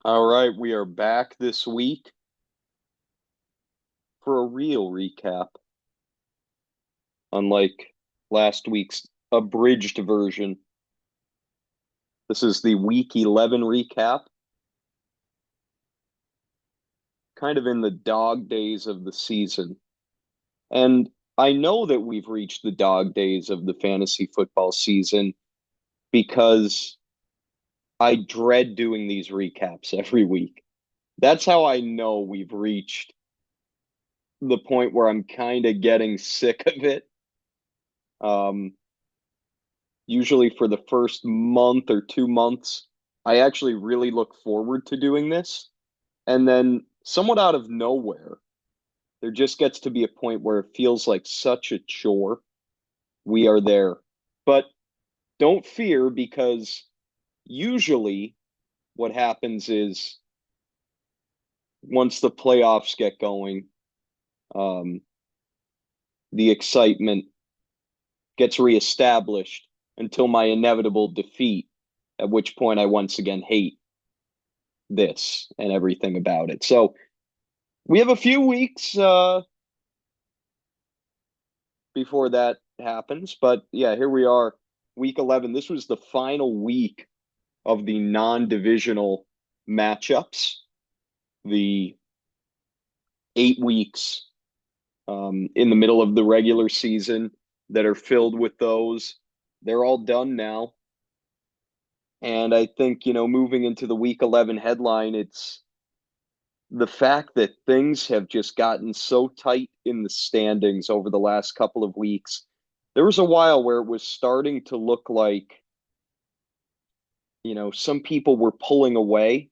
All right, we are back this week for a real recap, unlike last week's abridged version. This is the week 11 recap, kind of in the dog days of the season. And I know that we've reached the dog days of the fantasy football season because I dread doing these recaps every week. That's how I know we've reached the point where I'm kind of getting sick of it. Um, Usually for the first month or 2 months, I actually really look forward to doing this. And then, somewhat out of nowhere, there just gets to be a point where it feels like such a chore. We are there. But don't fear, because usually what happens is once the playoffs get going, um, the excitement gets reestablished until my inevitable defeat, at which point I once again hate this and everything about it. So we have a few weeks before that happens, but yeah, here we are, week 11. This was the final week of the non-divisional matchups, the 8 weeks in the middle of the regular season that are filled with those. They're all done now. And I think, moving into the week 11 headline, it's the fact that things have just gotten so tight in the standings over the last couple of weeks. There was a while where it was starting to look like, some people were pulling away.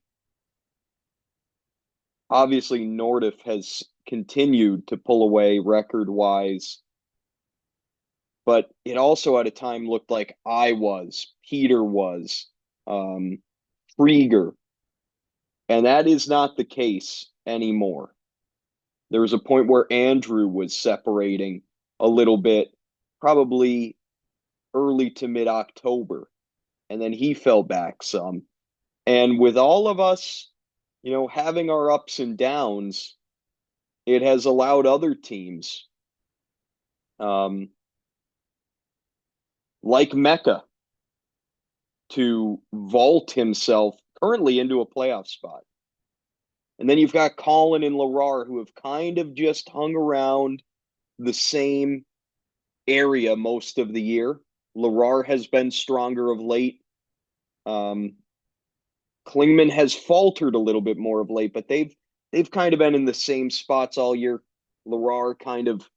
Obviously, Nothdurft has continued to pull away record wise, but it also at a time looked like Peter was, um, Krieger, and that is not the case anymore. There was a point where Andrew was separating a little bit, probably early to mid October, and then he fell back some. And with all of us, having our ups and downs, it has allowed other teams, um, like Mecca, to vault himself currently into a playoff spot. And then you've got Colin and Larar, who have kind of just hung around the same area most of the year. Larar has been stronger of late. Um, Klingman has faltered a little bit more of late, but they've kind of been in the same spots all year. Larar kind of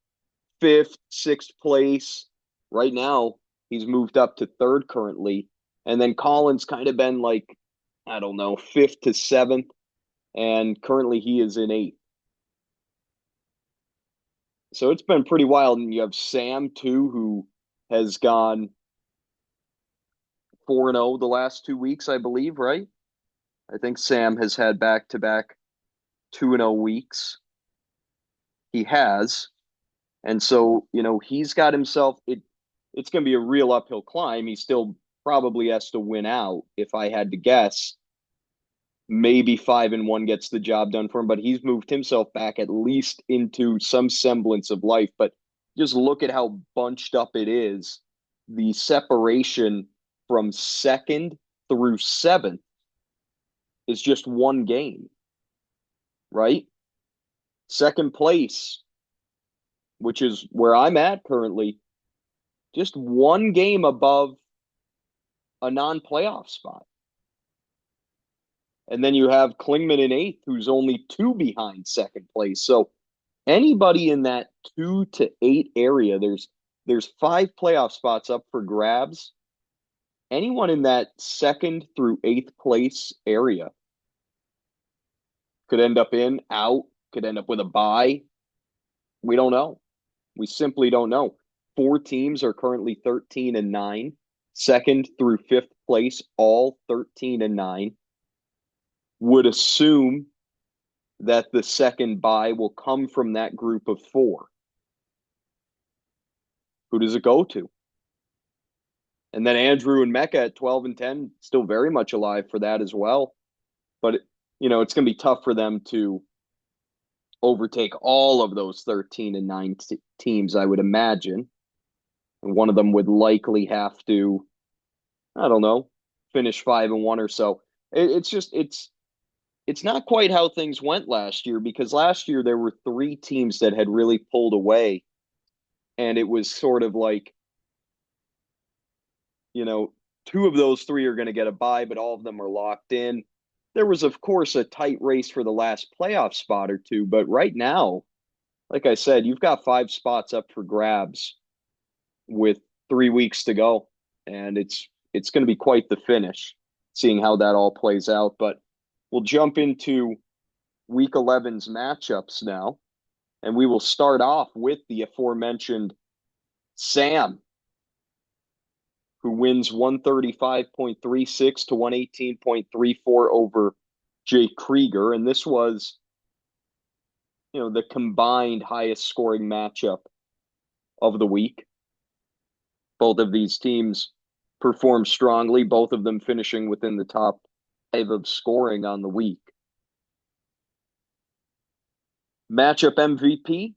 fifth, sixth place. Right now, he's moved up to third currently. And then Colin's kind of been like, I don't know, fifth to seventh. And currently he is in eighth. So it's been pretty wild. And you have Sam, too, who has gone 4-0 the last 2 weeks, I believe, right? I think Sam has had back to back 2-0 weeks. He has. And so, he's got himself it's going to be a real uphill climb. He still probably has to win out if I had to guess. Maybe 5-1 gets the job done for him, but he's moved himself back at least into some semblance of life. But just look at how bunched up it is. The separation from second through seventh is just one game, right? Second place, which is where I'm at currently, just one game above a non-playoff spot. And then you have Klingman in eighth, who's only two behind second place. So anybody in that 2 to 8 area, there's five playoff spots up for grabs. Anyone in that second through eighth place area could end up in, out, could end up with a bye. We don't know. We simply don't know. Four teams are currently 13-9. Second through fifth place, all 13-9. Would assume that the second bye will come from that group of four. Who does it go to? And then Andrew and Mecca at 12-10, still very much alive for that as well. But it's going to be tough for them to overtake all of those 13 and 9 teams, I would imagine. And one of them would likely have to, I don't know, finish 5-1 or so. It's not quite how things went last year, because last year there were three teams that had really pulled away, and it was sort of like, you know, two of those three are going to get a bye, but all of them are locked in. There was, of course, a tight race for the last playoff spot or two, but right now, like I said, you've got 5 spots up for grabs with 3 weeks to go, and it's going to be quite the finish, seeing how that all plays out. But we'll jump into Week 11's matchups now, and we will start off with the aforementioned Sam, who wins 135.36 to 118.34 over Jake Krieger. And this was, the combined highest scoring matchup of the week. Both of these teams performed strongly, both of them finishing within the top 5 of scoring on the week. Matchup MVP,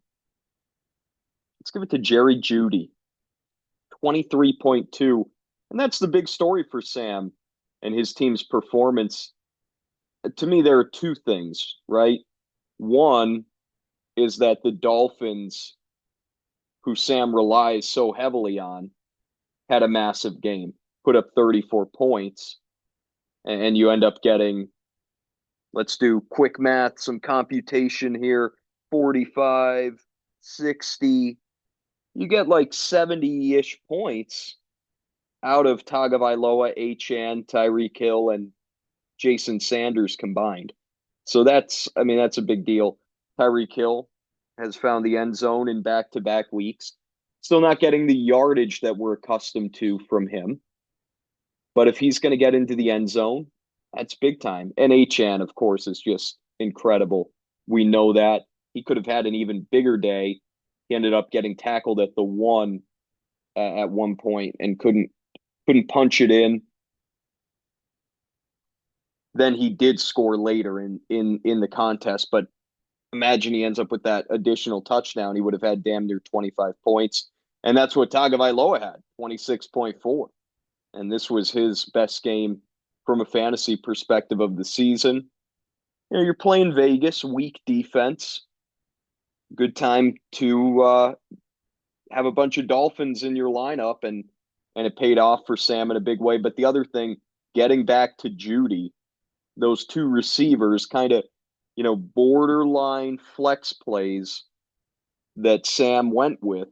let's give it to Jerry Jeudy, 23.2. And that's the big story for Sam and his team's performance. To me, there are two things, right? One is that the Dolphins, who Sam relies so heavily on, had a massive game, put up 34 points, and you end up getting, let's do quick math, some computation here, 45, 60. You get like 70-ish points out of Tagovailoa, Achane, Tyreek Hill, and Jason Sanders combined. So that's a big deal. Tyreek Hill has found the end zone in back-to-back weeks. Still not getting the yardage that we're accustomed to from him. But if he's going to get into the end zone, that's big time. And Achane, of course, is just incredible. We know that. He could have had an even bigger day. He ended up getting tackled at the 1 at one point and couldn't punch it in. Then he did score later in the contest, but imagine he ends up with that additional touchdown. He would have had damn near 25 points. And that's what Tagovailoa had, 26.4. And this was his best game from a fantasy perspective of the season. You're playing Vegas, weak defense. Good time to have a bunch of Dolphins in your lineup, and it paid off for Sam in a big way. But the other thing, getting back to Jeudy, those two receivers, kind of, borderline flex plays that Sam went with.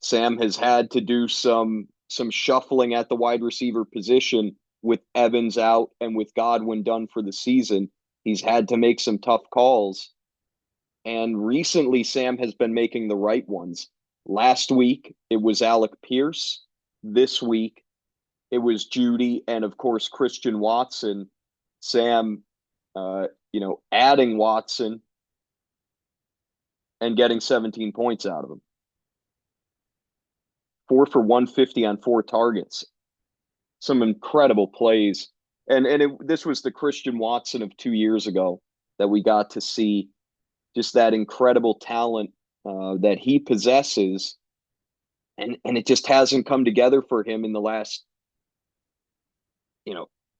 Sam has had to do some shuffling at the wide receiver position with Evans out and with Godwin done for the season. He's had to make some tough calls. And recently, Sam has been making the right ones. Last week, it was Alec Pierce. This week, it was Jeudy, and of course, Christian Watson. Sam, adding Watson and getting 17 points out of him. 4 for 150 on 4 targets. Some incredible plays. And this was the Christian Watson of 2 years ago that we got to see, just that incredible talent that he possesses. And it just hasn't come together for him in the last,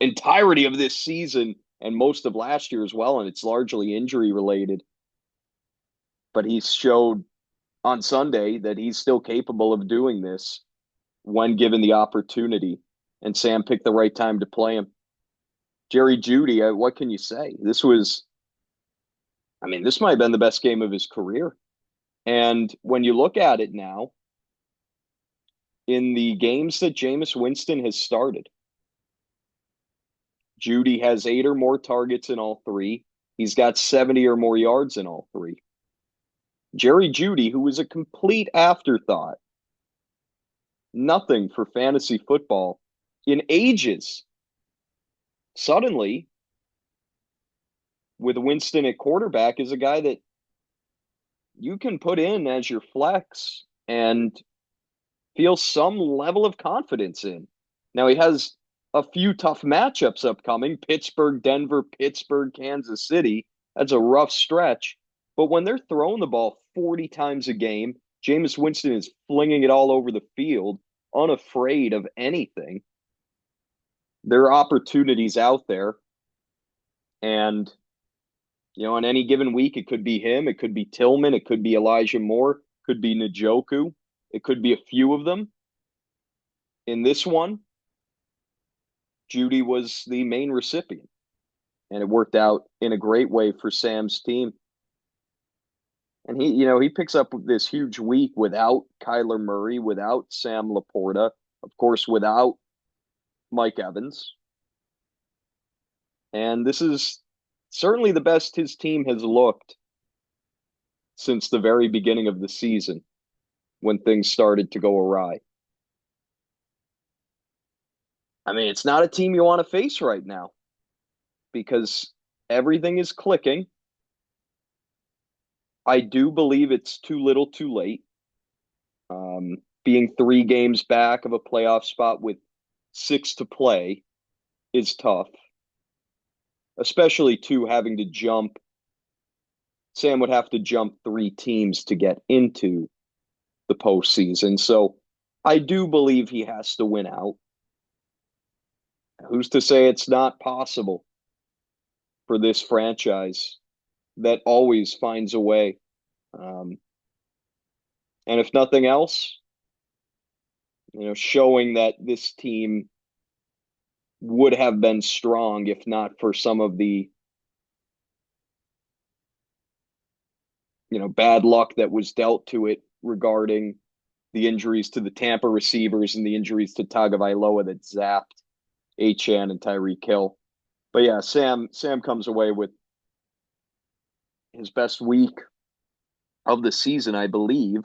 entirety of this season and most of last year as well. And it's largely injury related. But he showed on Sunday that he's still capable of doing this when given the opportunity. And Sam picked the right time to play him. Jerry Jeudy, what can you say? This might have been the best game of his career. And when you look at it now, in the games that Jameis Winston has started, Jeudy has 8 or more targets in all 3. He's got 70 or more yards in all 3. Jerry Jeudy, who was a complete afterthought, nothing for fantasy football in ages, suddenly, with Winston at quarterback, is a guy that you can put in as your flex and feel some level of confidence in. Now, he has a few tough matchups upcoming. Pittsburgh, Denver, Pittsburgh, Kansas City. That's a rough stretch. But when they're throwing the ball 40 times a game, Jameis Winston is flinging it all over the field, unafraid of anything. There are opportunities out there. And, on any given week, it could be him, it could be Tillman, it could be Elijah Moore, it could be Njoku, it could be a few of them. In this one, Judy was the main recipient, and it worked out in a great way for Sam's team. And he picks up this huge week without Kyler Murray, without Sam Laporta, of course, without Mike Evans. And this is certainly the best his team has looked since the very beginning of the season when things started to go awry. I mean, it's not a team you want to face right now because everything is clicking. I do believe it's too little too late. Being 3 games back of a playoff spot with 6 to play is tough, especially having to jump. Sam would have to jump 3 teams to get into the postseason. So I do believe he has to win out. Who's to say it's not possible for this franchise that always finds a way? And if nothing else, showing that this team would have been strong if not for some of the, bad luck that was dealt to it regarding the injuries to the Tampa receivers and the injuries to Tagovailoa that zapped Achane and Tyreek Hill. But yeah, Sam comes away with his best week of the season, I believe.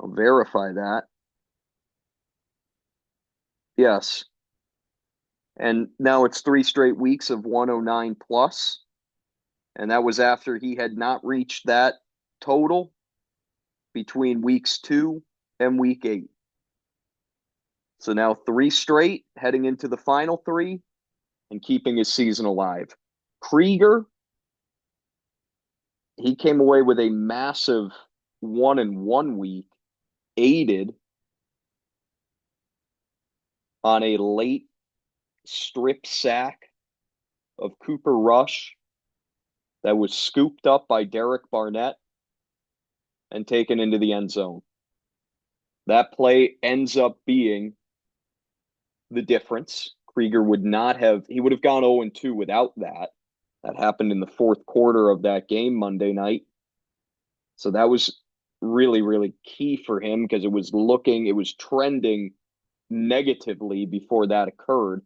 I'll verify that. Yes. And now it's 3 straight weeks of 109 plus. And that was after he had not reached that total between weeks 2 and week 8. So now 3 straight heading into the final 3 and keeping his season alive. Krieger, he came away with a massive 1-1 week, aided on a late strip sack of Cooper Rush that was scooped up by Derek Barnett and taken into the end zone. That play ends up being the difference. Krieger would have gone 0-2 without that. That happened in the 4th quarter of that game Monday night. So that was really, really key for him because it was trending negatively before that occurred.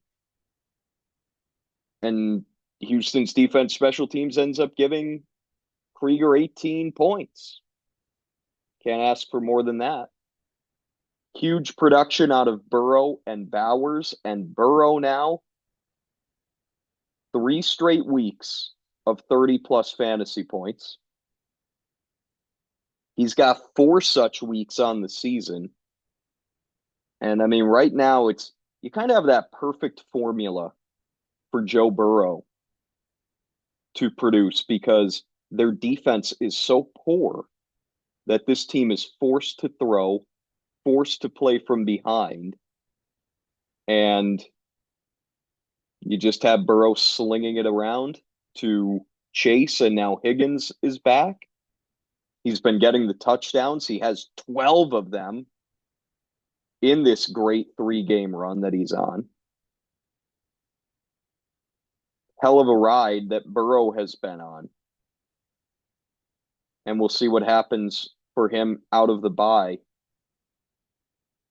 And Houston's defense special teams ends up giving Krieger 18 points. Can't ask for more than that. Huge production out of Burrow and Bowers, and Burrow now 3 straight weeks of 30-plus fantasy points. He's got 4 such weeks on the season. And I mean, right now you kind of have that perfect formula for Joe Burrow to produce because their defense is so poor that this team is forced to throw, forced to play from behind, and you just have Burrow slinging it around to Chase, and now Higgins is back. He's been getting the touchdowns. He has 12 of them in this great 3-game run that he's on. Hell of a ride that Burrow has been on. And we'll see what happens for him out of the bye.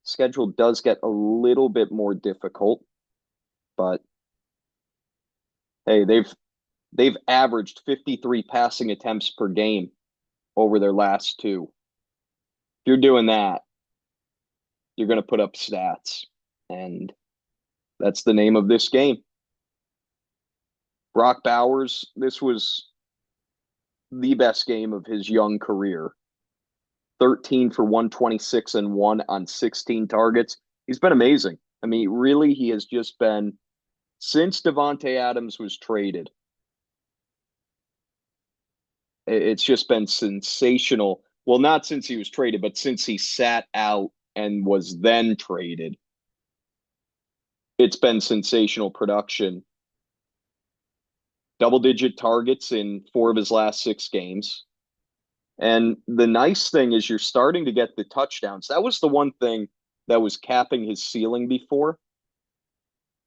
Schedule does get a little bit more difficult, but hey, they've averaged 53 passing attempts per game over their last 2. If you're doing that, you're going to put up stats, and that's the name of this game. Brock Bowers, this was the best game of his young career. 13 for 126 and 1 on 16 targets. He's been amazing. I mean, really, he has just been Since Devontae Adams was traded, it's just been sensational. Well, not since he was traded, but since he sat out and was then traded, it's been sensational production. Double-digit targets in 4 of his last 6 games. And the nice thing is you're starting to get the touchdowns. That was the one thing that was capping his ceiling before,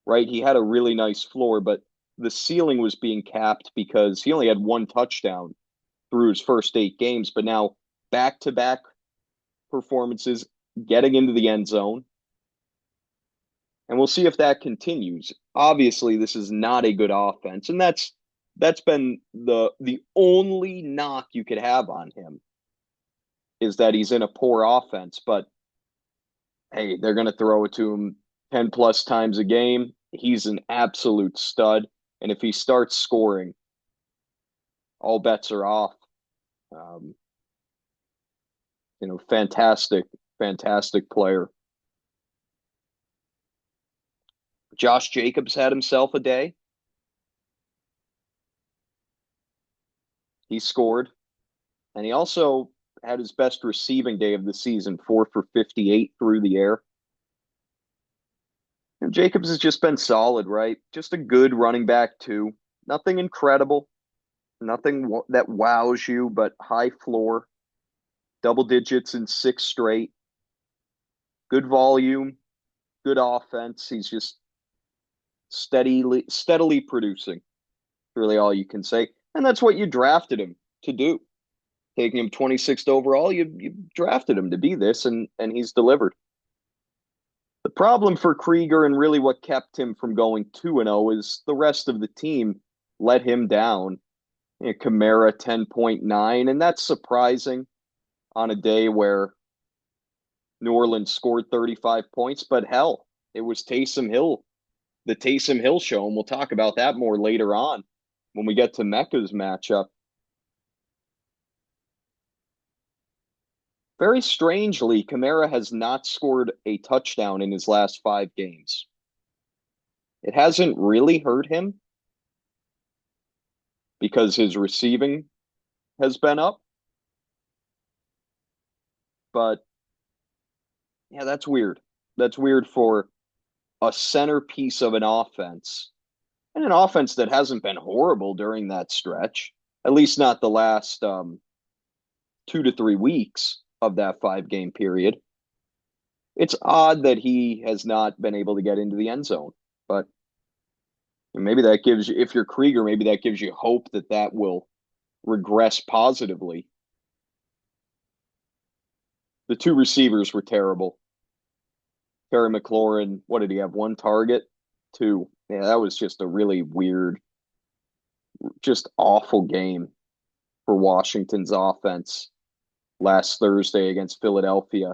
right? He had a really nice floor, but the ceiling was being capped because he only had 1 touchdown through his first 8 games. But now back-to-back performances, getting into the end zone. And we'll see if that continues. Obviously, this is not a good offense, and that's been the only knock you could have on him is that he's in a poor offense. But hey, they're going to throw it to him 10 plus times a game. He's an absolute stud. And if he starts scoring, all bets are off. Fantastic, fantastic player. Josh Jacobs had himself a day. He scored. And he also had his best receiving day of the season, 4 for 58 through the air. And Jacobs has just been solid, right? Just a good running back, too. Nothing incredible, nothing that wows you, but high floor, double digits in 6 straight, good volume, good offense. He's just steadily producing. Really all you can say. And that's what you drafted him to do. Taking him 26th overall, you drafted him to be this, and he's delivered. The problem for Krieger and really what kept him from going 2-0 is the rest of the team let him down. Kamara 10.9, and that's surprising on a day where New Orleans scored 35 points, but hell, it was Taysom Hill, the Taysom Hill show, and we'll talk about that more later on when we get to Mecca's matchup. Very strangely, Kamara has not scored a touchdown in his last 5 games. It hasn't really hurt him because his receiving has been up. But yeah, that's weird. That's weird for a centerpiece of an offense, and an offense that hasn't been horrible during that stretch, at least not the last 2 to 3 weeks of that 5 game period. It's odd that he has not been able to get into the end zone, but maybe that gives you, if you're Krieger, maybe that gives you hope that that will regress positively. The 2 receivers were terrible. Terry McLaurin, what did he have? 1 target? 2. Yeah, that was just a really weird, just awful game for Washington's offense last Thursday against Philadelphia.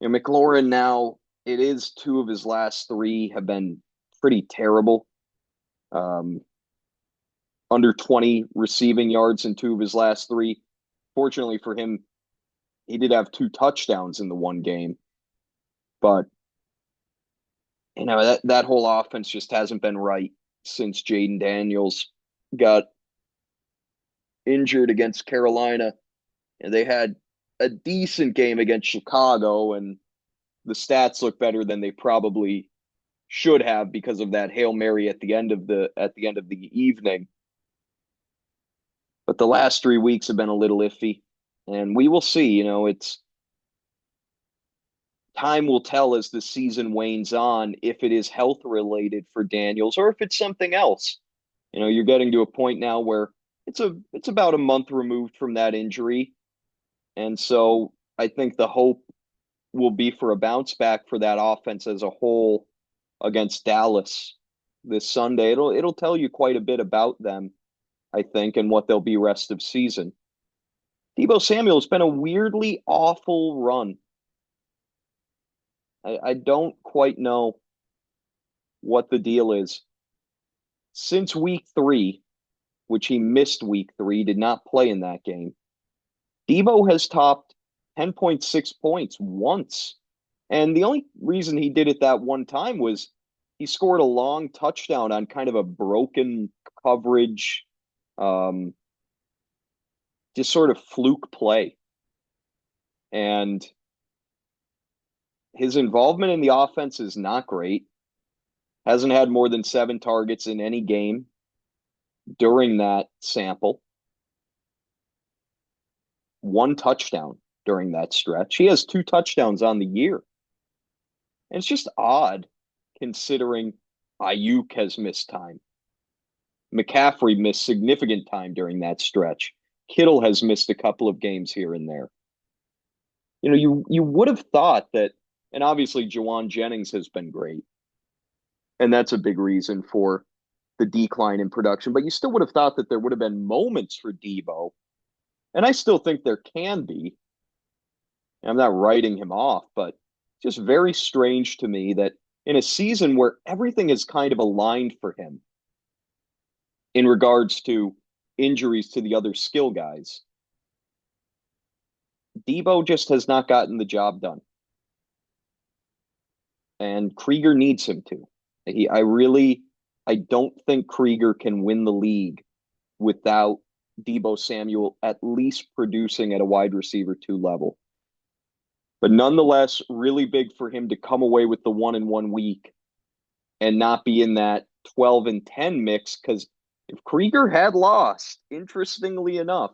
McLaurin now, it is 2 of his last 3 have been pretty terrible. Under 20 receiving yards in 2 of his last 3. Fortunately for him, he did have 2 touchdowns in the one game. But, that whole offense just hasn't been right since Jaden Daniels got injured against Carolina. And they had a decent game against Chicago, and the stats look better than they probably should have because of that Hail Mary at the end of the evening. But the last 3 weeks have been a little iffy, and we will see. It's time will tell as the season wanes on if it is health related for Daniels or if it's something else. You're getting to a point now where it's about a month removed from that injury. And so I think the hope will be for a bounce back for that offense as a whole against Dallas this Sunday. It'll tell you quite a bit about them, I think, and what they'll be rest of season. Deebo Samuel's been a weirdly awful run. I don't quite know what the deal is. Since week 3, which he missed week 3, did not play in that game, Deebo has topped 10.6 points once. And the only reason he did it that one time was he scored a long touchdown on kind of a broken coverage, um, just sort of fluke play. And his involvement in the offense is not great. Hasn't had more than 7 targets in any game during that sample. 1 touchdown during that stretch. He has 2 touchdowns on the year. And it's just odd considering Ayuk has missed time. McCaffrey missed significant time during that stretch. Kittle has missed a couple of games here and there. You know, you would have thought that, and obviously Jawan Jennings has been great. And that's a big reason for the decline in production. But you still would have thought that there would have been moments for Debo. And I still think there can be. I'm not writing him off, but just very strange to me that in a season where everything is kind of aligned for him in regards to injuries to the other skill guys, Debo just has not gotten the job done. And Krieger needs him to. I don't think Krieger can win the league without Debo Samuel at least producing at a wide receiver 2 level. But nonetheless, really big for him to come away with the 1-1 week and not be in that 12-10 mix. Because if Krieger had lost, interestingly enough,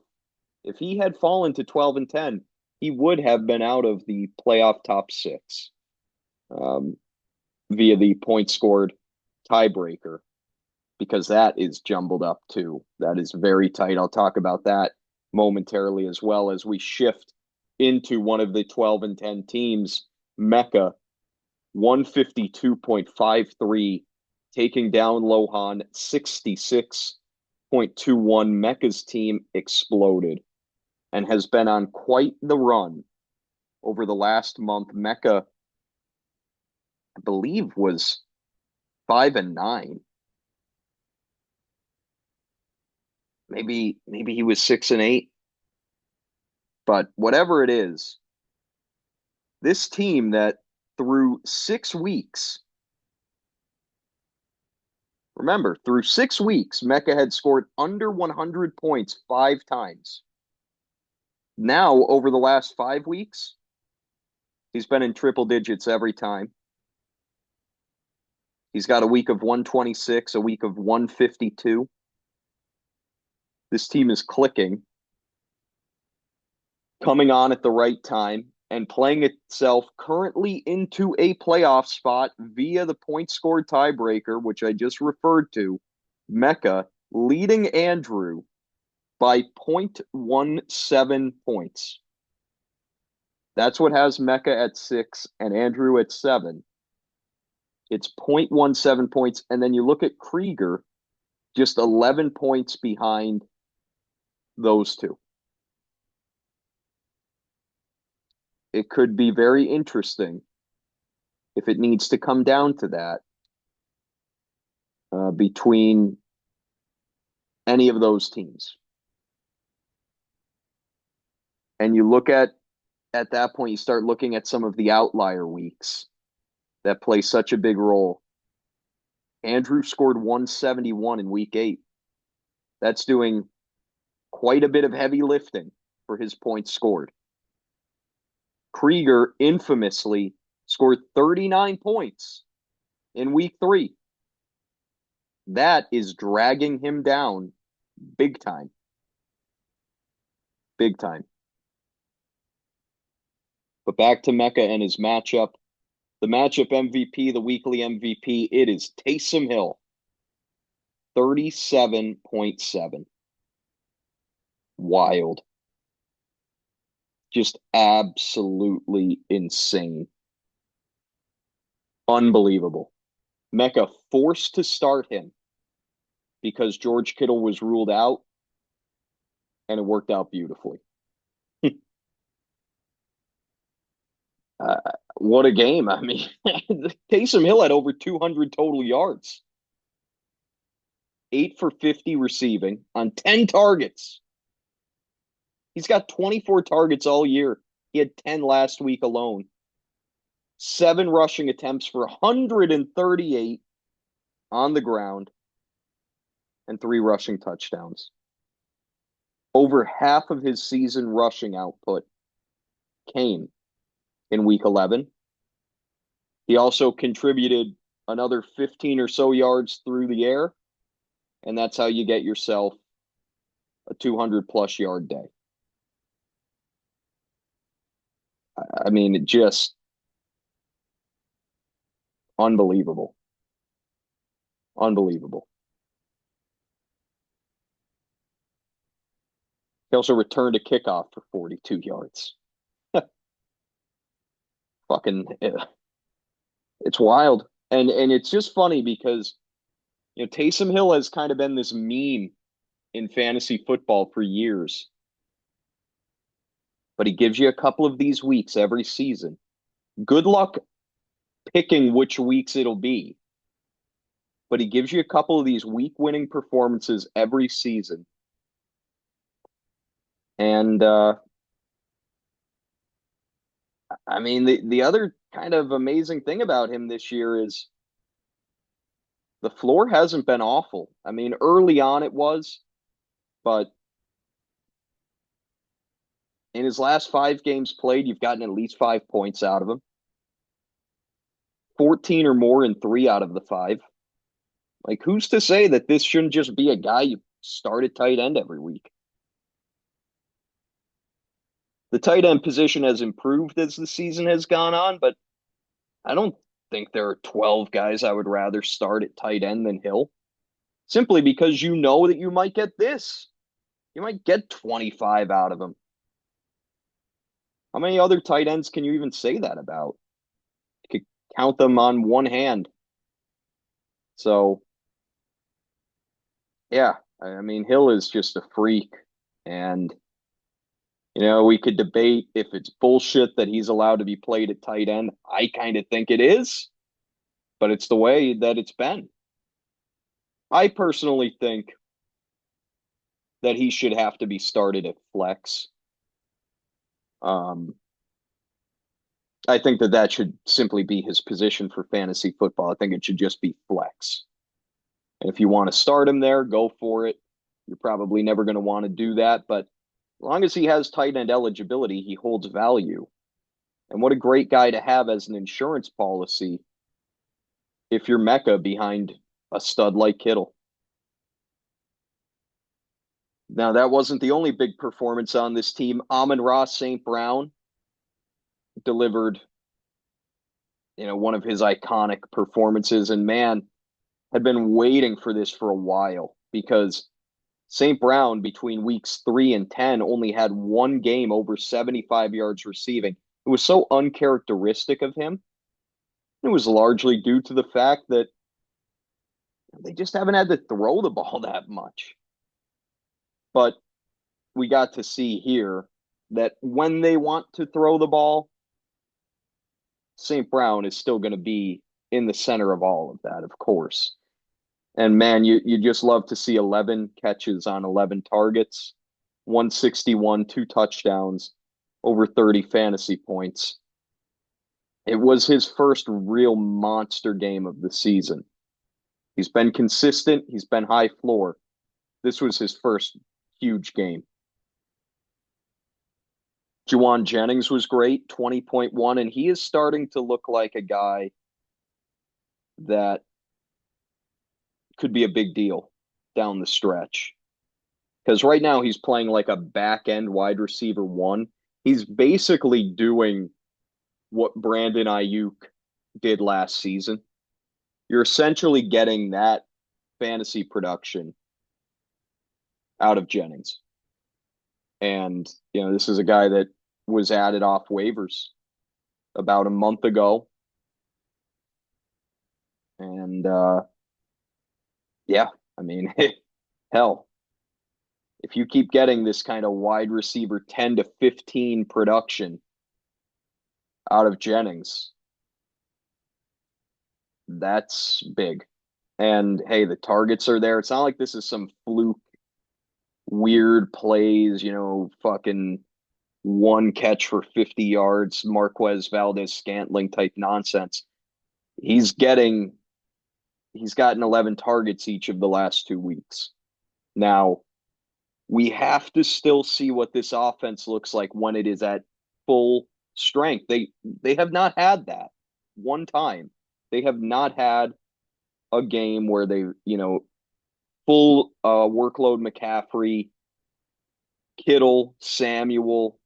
if he had fallen to 12-10, he would have been out of the playoff top 6 via the points scored tiebreaker, because that is jumbled up too. That is very tight. I'll talk about that momentarily as well as we shift into one of the 12-10 teams, Mecca, 152.53, taking down Lorran, 66.21. Mecca's team exploded and has been on quite the run over the last month. Mecca, I believe, was 5-9. Maybe he was 6-8. But whatever it is, this team that through 6 weeks, remember, through 6 weeks, Mecca had scored under 100 points 5 times. Now, over the last 5 weeks, he's been in triple digits every time. He's got a week of 126, a week of 152. This team is clicking, coming on at the right time, and playing itself currently into a playoff spot via the point scored tiebreaker, which I just referred to. Mecca leading Andrew by 0.17 points. That's what has Mecca at 6 and Andrew at 7. It's 0.17 points. And then you look at Krieger, just 11 points behind those two. It could be very interesting if it needs to come down to that between any of those teams. And you look at that point, you start looking at some of the outlier weeks that play such a big role. Andrew scored 171 in week 8. That's doing quite a bit of heavy lifting for his points scored. Krieger infamously scored 39 points in week 3. That is dragging him down big time. Big time. But back to Mecca and his matchup. The matchup MVP, the weekly MVP, it is Taysom Hill. 37.7. Wild. Just absolutely insane. Unbelievable. Mecca forced to start him because George Kittle was ruled out, and it worked out beautifully. What a game. I mean, Taysom Hill had over 200 total yards. 8 for 50 receiving on 10 targets. He's got 24 targets all year. He had 10 last week alone. 7 rushing attempts for 138 on the ground, and 3 rushing touchdowns. Over half of his season rushing output came in week 11. He also contributed another 15 or so yards through the air, and that's how you get yourself a 200 plus yard day. I mean, it just unbelievable. Unbelievable. He also returned a kickoff for 42 yards. Fucking, it's wild. And it's just funny because, Taysom Hill has kind of been this meme in fantasy football for years. But he gives you a couple of these weeks every season. Good luck picking which weeks it'll be. But he gives you a couple of these week-winning performances every season. And I mean, the other kind of amazing thing about him this year is the floor hasn't been awful. I mean, early on it was, but in his last 5 games played, you've gotten at least 5 points out of him. 14 or more in 3 out of the 5. Like, who's to say that this shouldn't just be a guy you start at tight end every week? The tight end position has improved as the season has gone on, but I don't think there are 12 guys I would rather start at tight end than Hill. Simply because you know that you might get this. You might get 25 out of him. How many other tight ends can you even say that about? You could count them on one hand. So, yeah, I mean, Hill is just a freak. And, we could debate if it's bullshit that he's allowed to be played at tight end. I kind of think it is, but it's the way that it's been. I personally think that he should have to be started at flex. I think that should simply be his position for fantasy football. I think it should just be flex. And if you want to start him there, go for it. You're probably never going to want to do that, but as long as he has tight end eligibility, he holds value. And what a great guy to have as an insurance policy if you're Mecca behind a stud like Kittle. Now, that wasn't the only big performance on this team. Amon-Ra St. Brown delivered, one of his iconic performances. And man, had been waiting for this for a while because St. Brown between weeks 3 and 10 only had 1 game over 75 yards receiving. It was so uncharacteristic of him. It was largely due to the fact that they just haven't had to throw the ball that much. But we got to see here that when they want to throw the ball, St. Brown is still going to be in the center of all of that, of course. And man, you just love to see 11 catches on 11 targets, 161, 2 touchdowns, over 30 fantasy points. It was his first real monster game of the season. He's been consistent. He's been high floor. This was his first huge game. Juwan Jennings was great, 20.1, and he is starting to look like a guy that could be a big deal down the stretch. Because right now he's playing like a back end wide receiver 1. He's basically doing what Brandon Ayuk did last season. You're essentially getting that fantasy production out of Jennings. And, this is a guy that was added off waivers about a month ago. And, yeah, I mean, hell, if you keep getting this kind of wide receiver 10 to 15 production out of Jennings, that's big. And hey, the targets are there. It's not like this is some fluke, weird plays, fucking 1 catch for 50 yards, Marquez Valdez Scantling type nonsense. He's getting he's gotten 11 targets each of the last 2 weeks. Now, we have to still see what this offense looks like when it is at full strength. They have not had that one time. They have not had a game where they, full workload McCaffrey, Kittle, Samuel.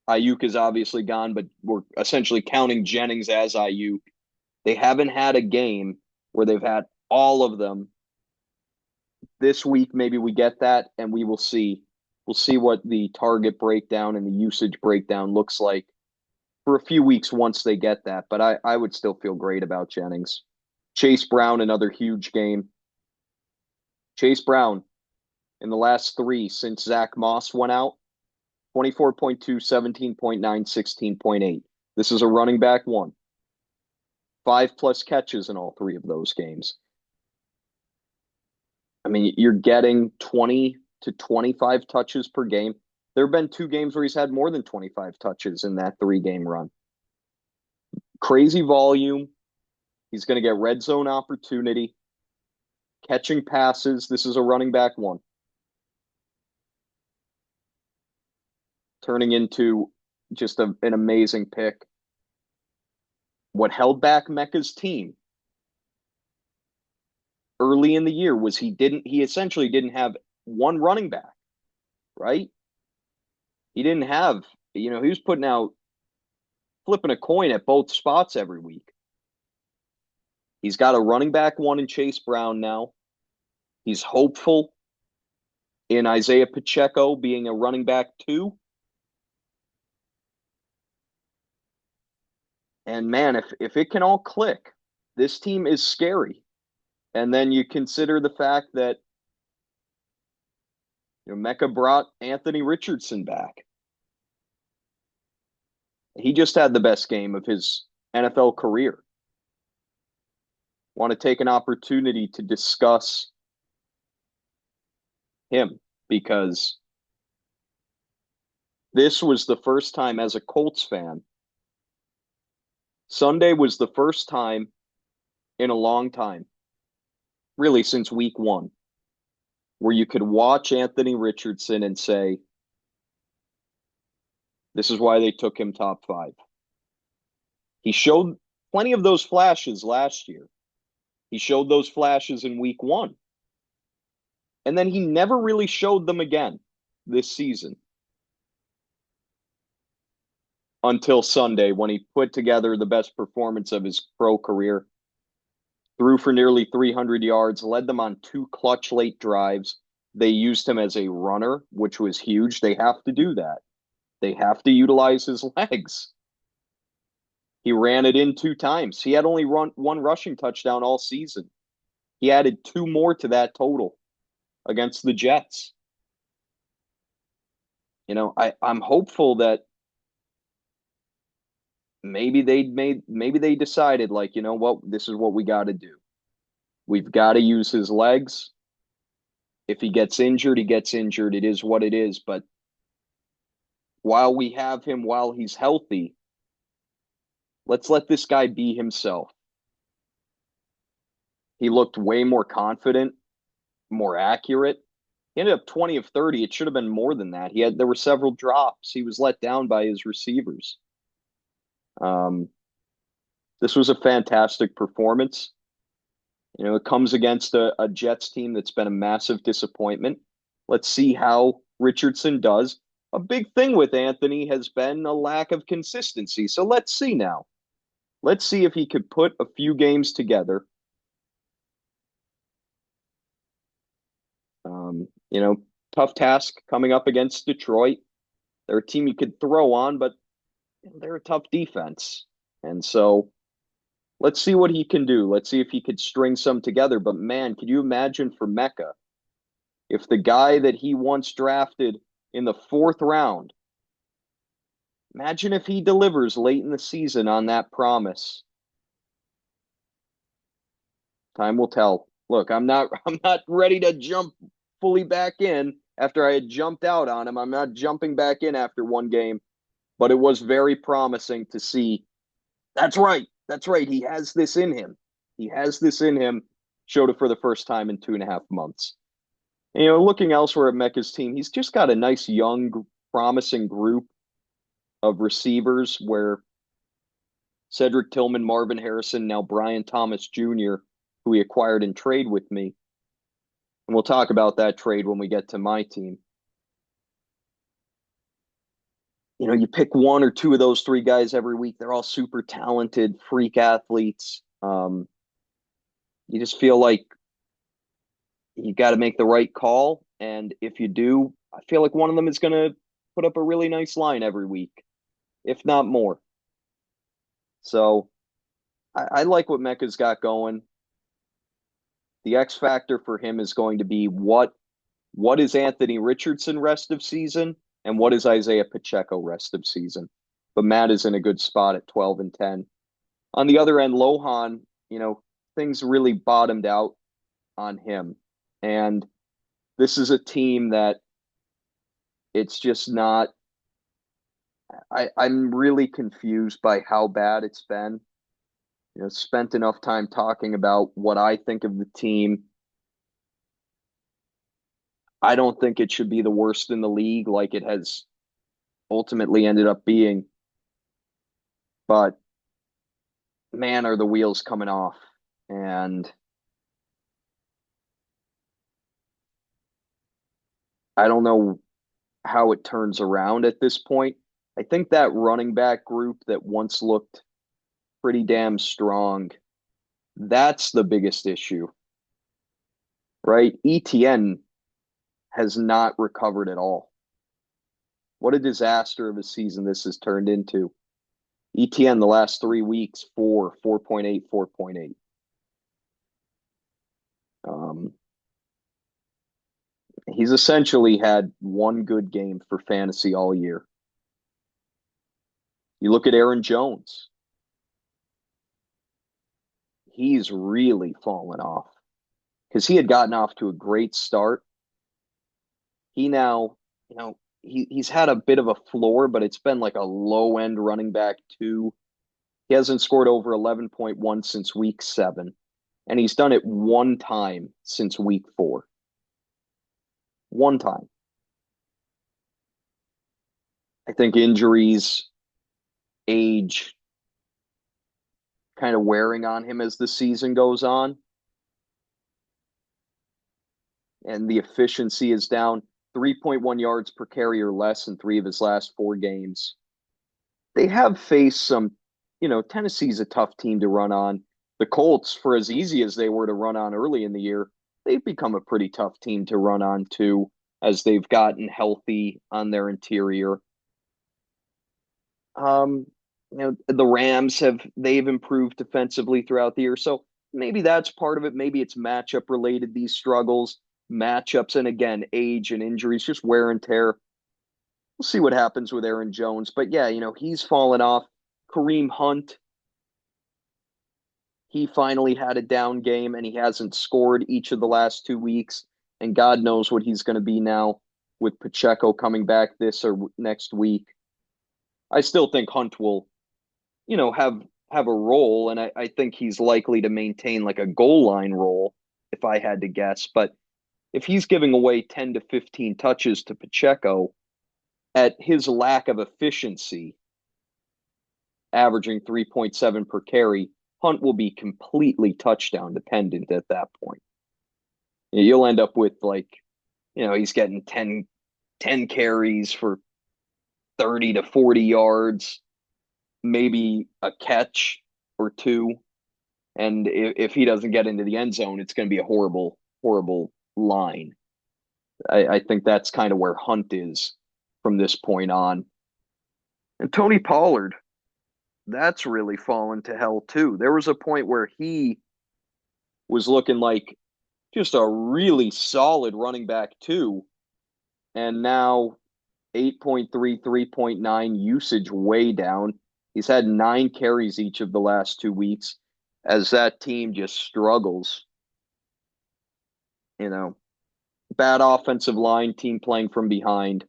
Ayuk is obviously gone, but we're essentially counting Jennings as Ayuk. They haven't had a game where they've had all of them. This week, maybe we get that, and we will see. We'll see what the target breakdown and the usage breakdown looks like for a few weeks once they get that. But I would still feel great about Jennings. Chase Brown, another huge game. Chase Brown, in the last 3 since Zach Moss went out, 24.2, 17.9, 16.8. This is a running back 1. 5+ catches in all 3 of those games. I mean, you're getting 20 to 25 touches per game. There have been 2 games where he's had more than 25 touches in that 3-game run. Crazy volume. He's going to get red zone opportunity. Catching passes. This is a running back 1. Turning into just an amazing pick. What held back Mecca's team early in the year was he essentially didn't have one running back, right? He didn't have, he was flipping a coin at both spots every week. He's got a running back 1 in Chase Brown now. He's hopeful in Isaiah Pacheco being a running back 2. And man, if it can all click, this team is scary. And then you consider the fact that Mecca brought Anthony Richardson back. He just had the best game of his NFL career. Want to take an opportunity to discuss him because this was the first time as a Colts fan. Sunday was the first time in a long time, really since week 1, where you could watch Anthony Richardson and say, this is why they took him top 5. He showed plenty of those flashes last year. He showed those flashes in week 1. And then he never really showed them again this season. Until Sunday, when he put together the best performance of his pro career. Threw for nearly 300 yards, led them on 2 clutch late drives. They used him as a runner, which was huge. They have to do that. They have to utilize his legs. He ran it in 2 times. He had only run 1 rushing touchdown all season. He added 2 more to that total against the Jets. I'm hopeful that maybe they decided, like, this is what we got to do. We've got to use his legs. If he gets injured, he gets injured. It is what it is. But while we have him, while he's healthy, let's let this guy be himself. He looked way more confident, more accurate. He ended up 20 of 30. It should have been more than that. There were several drops. He was let down by his receivers. This was a fantastic performance. It comes against a Jets team that's been a massive disappointment. Let's see how Richardson does. A big thing with Anthony has been a lack of consistency. So let's see now. Let's see if he could put a few games together. Tough task coming up against Detroit. They're a team you could throw on, but they're a tough defense. And so let's see what he can do. Let's see if he could string some together. But man, could you imagine for Mecca if the guy that he once drafted in the 4th round, imagine if he delivers late in the season on that promise. Time will tell. Look, I'm not ready to jump fully back in after I had jumped out on him. I'm not jumping back in after 1 game, but it was very promising to see. That's right. He has this in him. He has this in him, showed it for the first time in 2.5 months. And, looking elsewhere at Mecca's team, he's just got a nice, young, promising group of receivers where Cedric Tillman, Marvin Harrison, now Brian Thomas Jr., who he acquired in trade with me. And we'll talk about that trade when we get to my team. You pick one or two of those three guys every week. They're all super talented, freak athletes. You just feel like you got to make the right call. And if you do, I feel like one of them is going to put up a really nice line every week, if not more. So I like what Mecca's got going. The X factor for him is going to be what is Anthony Richardson rest of season and what is Isaiah Pacheco rest of season. But Matt is in a good spot at 12-10. On the other end, Lohan, things really bottomed out on him. And this is a team that it's just not. I'm really confused by how bad it's been. Spent enough time talking about what I think of the team. I don't think it should be the worst in the league like it has ultimately ended up being. But man, are the wheels coming off. And I don't know how it turns around at this point. I think that running back group that once looked pretty damn strong, that's the biggest issue, right? ETN has not recovered at all. What a disaster of a season this has turned into. ETN the last 3 weeks, 4.8, 4.8. He's essentially had one good game for fantasy all year. You look at Aaron Jones. He's really fallen off because he had gotten off to a great start. He now, he's had a bit of a floor, but it's been like a low end running back 2. He hasn't scored over 11.1 since week 7, and he's done it one time since week 4. One time. I think injuries, age, kind of wearing on him as the season goes on. And the efficiency is down 3.1 yards per carry or less in 3 of his last 4 games. They have faced some, Tennessee's a tough team to run on. The Colts, for as easy as they were to run on early in the year, they've become a pretty tough team to run on too, as they've gotten healthy on their interior. The Rams they've improved defensively throughout the year. So maybe that's part of it. Maybe it's matchup related, these struggles, matchups, and again, age and injuries, just wear and tear. We'll see what happens with Aaron Jones. But yeah, he's fallen off. Kareem Hunt, he finally had a down game and he hasn't scored each of the last 2 weeks. And God knows what he's going to be now with Pacheco coming back this or next week. I still think Hunt will, have a role, and I think he's likely to maintain like a goal line role if I had to guess. But if he's giving away 10 to 15 touches to Pacheco at his lack of efficiency, averaging 3.7 per carry, Hunt will be completely touchdown dependent at that point. You'll end up with he's getting 10 carries for 30 to 40 yards, maybe a catch or 2. And if he doesn't get into the end zone, it's going to be a horrible, horrible line. I think that's kind of where Hunt is from this point on. And Tony Pollard, that's really fallen to hell too. There was a point where he was looking like just a really solid running back too. And now 8.3, 3.9 usage way down. He's had 9 carries each of the last 2 weeks as that team just struggles. Bad offensive line, team playing from behind.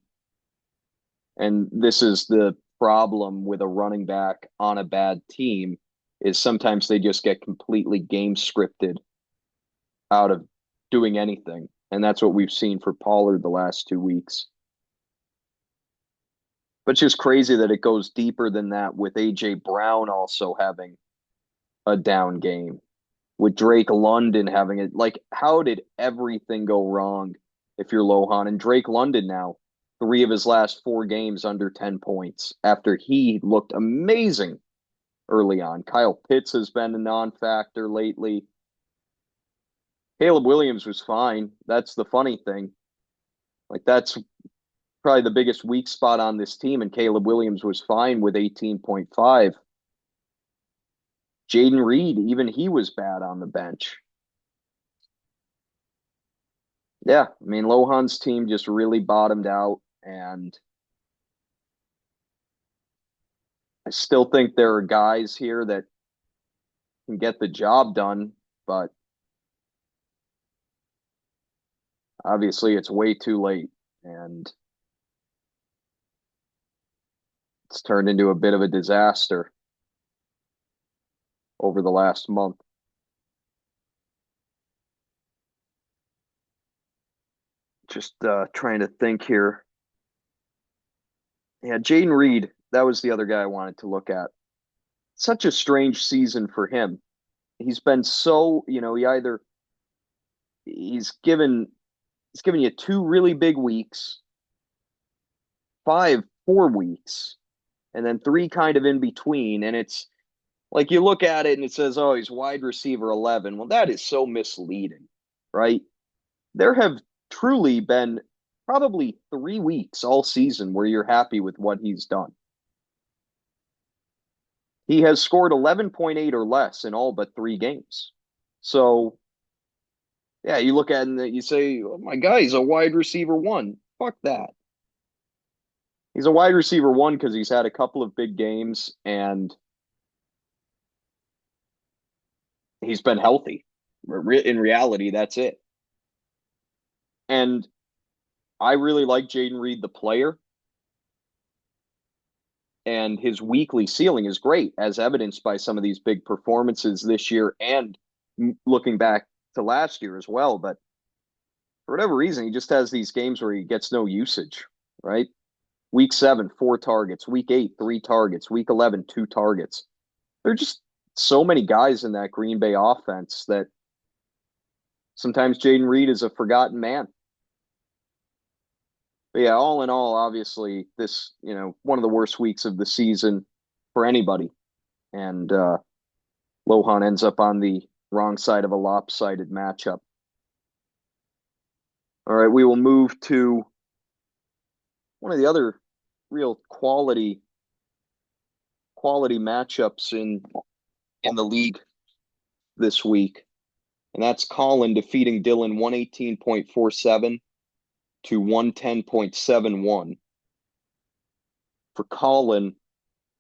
And this is the problem with a running back on a bad team. is sometimes they just get completely game scripted out of doing anything. And that's what we've seen for Pollard the last 2 weeks. But it's just crazy that it goes deeper than that with AJ Brown also having a down game, with Drake London having it. Like, how did everything go wrong if you're Lohan? And Drake London now, 3 of his last 4 games under 10 points after he looked amazing early on. Kyle Pitts has been a non-factor lately. Caleb Williams was fine. That's the funny thing. Like, that's probably the biggest weak spot on this team, and Caleb Williams was fine with 18.5. Jaden Reed, even he was bad on the bench. Yeah, I mean, Lohan's team just really bottomed out, and I still think there are guys here that can get the job done, but obviously it's way too late, and it's turned into a bit of a disaster over the last month. Just trying to think here. Yeah, Jaden Reed, that was the other guy I wanted to look at. Such a strange season for him. He's been so, he's given you 2 really big weeks, 4 weeks, and then 3 kind of in between. And it's like you look at it and it says, oh, he's wide receiver 11. Well, that is so misleading, right? There have truly been probably 3 weeks all season where you're happy with what he's done. He has scored 11.8 or less in all but 3 games. So, yeah, you look at it and you say, oh, my guy, he's a wide receiver 1. Fuck that. He's a wide receiver 1 because he's had a couple of big games and he's been healthy. In reality, that's it. And I really like Jaden Reed, the player, and his weekly ceiling is great, as evidenced by some of these big performances this year and looking back to last year as well. But for whatever reason, he just has these games where he gets no usage, right? Week 7, 4 targets. Week 8, 3 targets. Week 11, 2 targets. There are just so many guys in that Green Bay offense that sometimes Jaden Reed is a forgotten man. But yeah, all in all, obviously, this, one of the worst weeks of the season for anybody. And Lohan ends up on the wrong side of a lopsided matchup. All right, we will move to one of the other real quality matchups in the league this week. And that's Colin defeating Dylan 118.47 to 110.71. For Colin,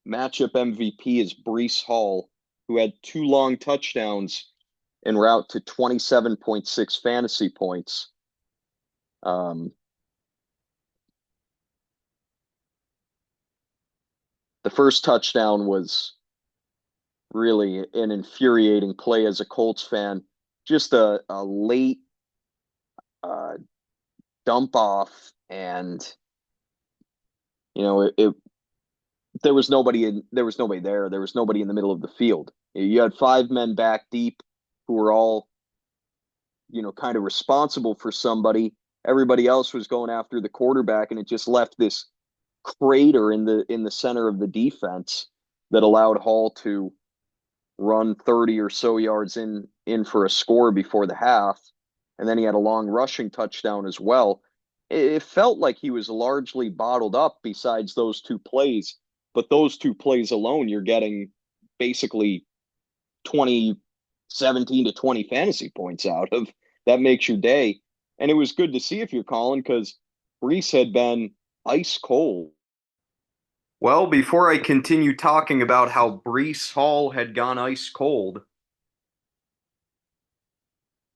matchup MVP is Breece Hall, who had 2 long touchdowns en route to 27.6 fantasy points. The first touchdown was really an infuriating play as a Colts fan. Just a late dump off, and there was nobody there. There was nobody in the middle of the field. You had 5 men back deep who were all kind of responsible for somebody. Everybody else was going after the quarterback, and it just left this crater in the center of the defense that allowed Hall to run 30 or so yards in for a score before the half. And then he had a long rushing touchdown as well. It felt like he was largely bottled up besides those 2 plays. But those 2 plays alone, you're getting basically 17 to 20 fantasy points out of. That makes your day. And it was good to see if you're Colin, because Breece had been ice cold. Well, before I continue talking about how Breece Hall had gone ice cold,